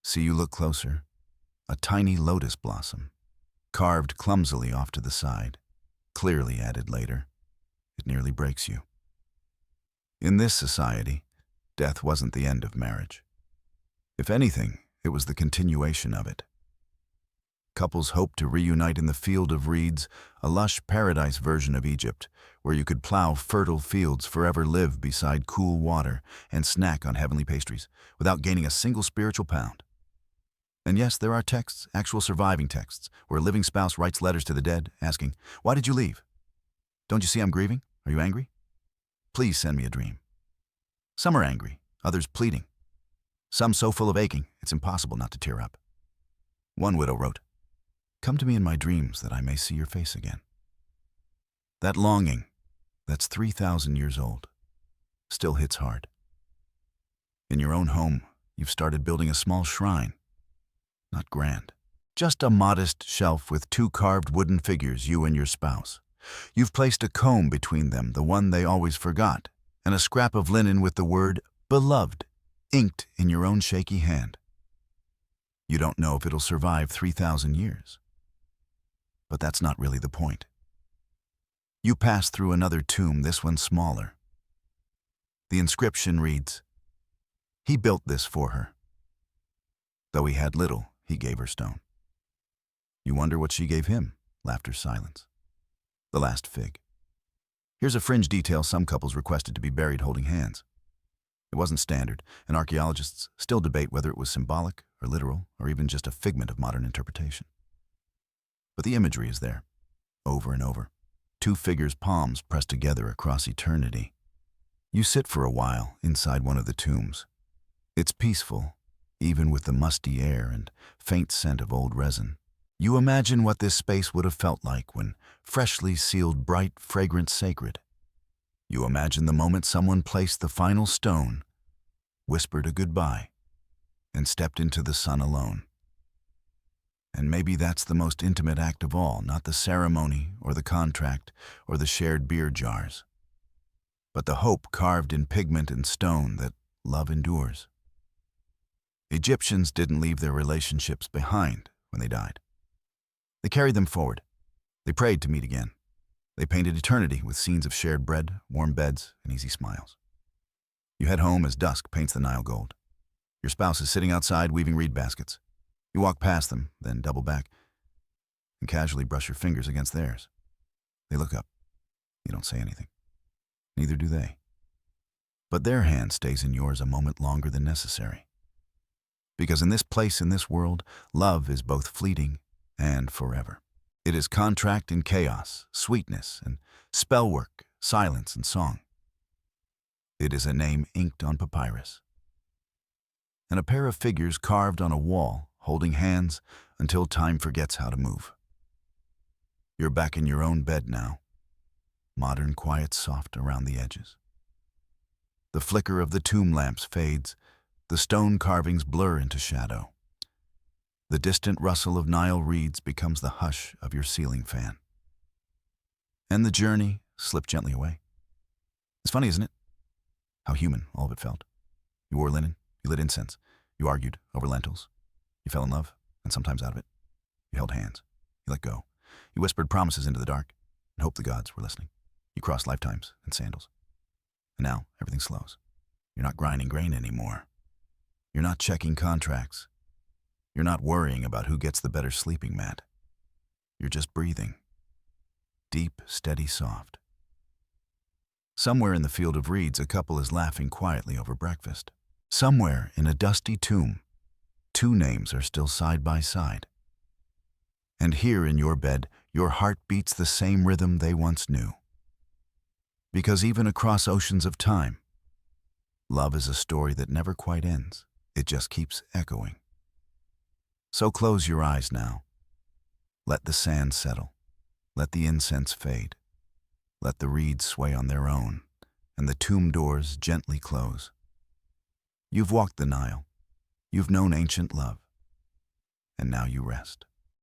See, you look closer. A tiny lotus blossom, carved clumsily off to the side, clearly added later. It nearly breaks you. In this society, death wasn't the end of marriage. If anything, it was the continuation of it. Couples hoped to reunite in the field of reeds, a lush paradise version of Egypt, where you could plow fertile fields, forever live beside cool water, and snack on heavenly pastries, without gaining a single spiritual pound. And yes, there are texts, actual surviving texts, where a living spouse writes letters to the dead, asking, "Why did you leave? Don't you see I'm grieving? Are you angry? Please send me a dream." Some are angry, others pleading. Some so full of aching, it's impossible not to tear up. One widow wrote, "Come to me in my dreams that I may see your face again." That longing, that's 3,000 years old, still hits hard. In your own home, you've started building a small shrine. Not grand. Just a modest shelf with two carved wooden figures, you and your spouse. You've placed a comb between them, the one they always forgot, and a scrap of linen with the word "beloved" inked in your own shaky hand. You don't know if it'll survive 3,000 years. But that's not really the point. You pass through another tomb, this one smaller. The inscription reads, "He built this for her. Though he had little, he gave her stone." You wonder what she gave him? Laughter, silence. The last fig. Here's a fringe detail some couples requested to be buried holding hands. It wasn't standard, and archaeologists still debate whether it was symbolic or literal or even just a figment of modern interpretation. But the imagery is there, over and over. Two figures' palms pressed together across eternity. You sit for a while inside one of the tombs. It's peaceful, even with the musty air and faint scent of old resin. You imagine what this space would have felt like when freshly sealed, bright, fragrant, sacred. You imagine the moment someone placed the final stone, whispered a goodbye, and stepped into the sun alone. And maybe that's the most intimate act of all, not the ceremony or the contract or the shared beer jars, but the hope carved in pigment and stone that love endures. Egyptians didn't leave their relationships behind when they died. They carried them forward. They prayed to meet again. They painted eternity with scenes of shared bread, warm beds, and easy smiles. You head home as dusk paints the Nile gold. Your spouse is sitting outside weaving reed baskets. You walk past them, then double back, and casually brush your fingers against theirs. They look up. You don't say anything. Neither do they. But their hand stays in yours a moment longer than necessary. Because in this place, in this world, love is both fleeting and forever. It is contract and chaos, sweetness and spellwork, silence and song. It is a name inked on papyrus. And a pair of figures carved on a wall, holding hands until time forgets how to move. You're back in your own bed now, modern, quiet, soft around the edges. The flicker of the tomb lamps fades, the stone carvings blur into shadow. The distant rustle of Nile reeds becomes the hush of your ceiling fan. And the journey slipped gently away. It's funny, isn't it? How human all of it felt. You wore linen, you lit incense, you argued over lentils, you fell in love, and sometimes out of it. You held hands, you let go, you whispered promises into the dark, and hoped the gods were listening. You crossed lifetimes and sandals. And now everything slows. You're not grinding grain anymore. You're not checking contracts. You're not worrying about who gets the better sleeping mat. You're just breathing. Deep, steady, soft. Somewhere in the field of reeds, a couple is laughing quietly over breakfast. Somewhere in a dusty tomb, two names are still side by side. And here in your bed, your heart beats the same rhythm they once knew. Because even across oceans of time, love is a story that never quite ends. It just keeps echoing. So close your eyes now. Let the sand settle. Let the incense fade. Let the reeds sway on their own, and the tomb doors gently close. You've walked the Nile. You've known ancient love. And now you rest.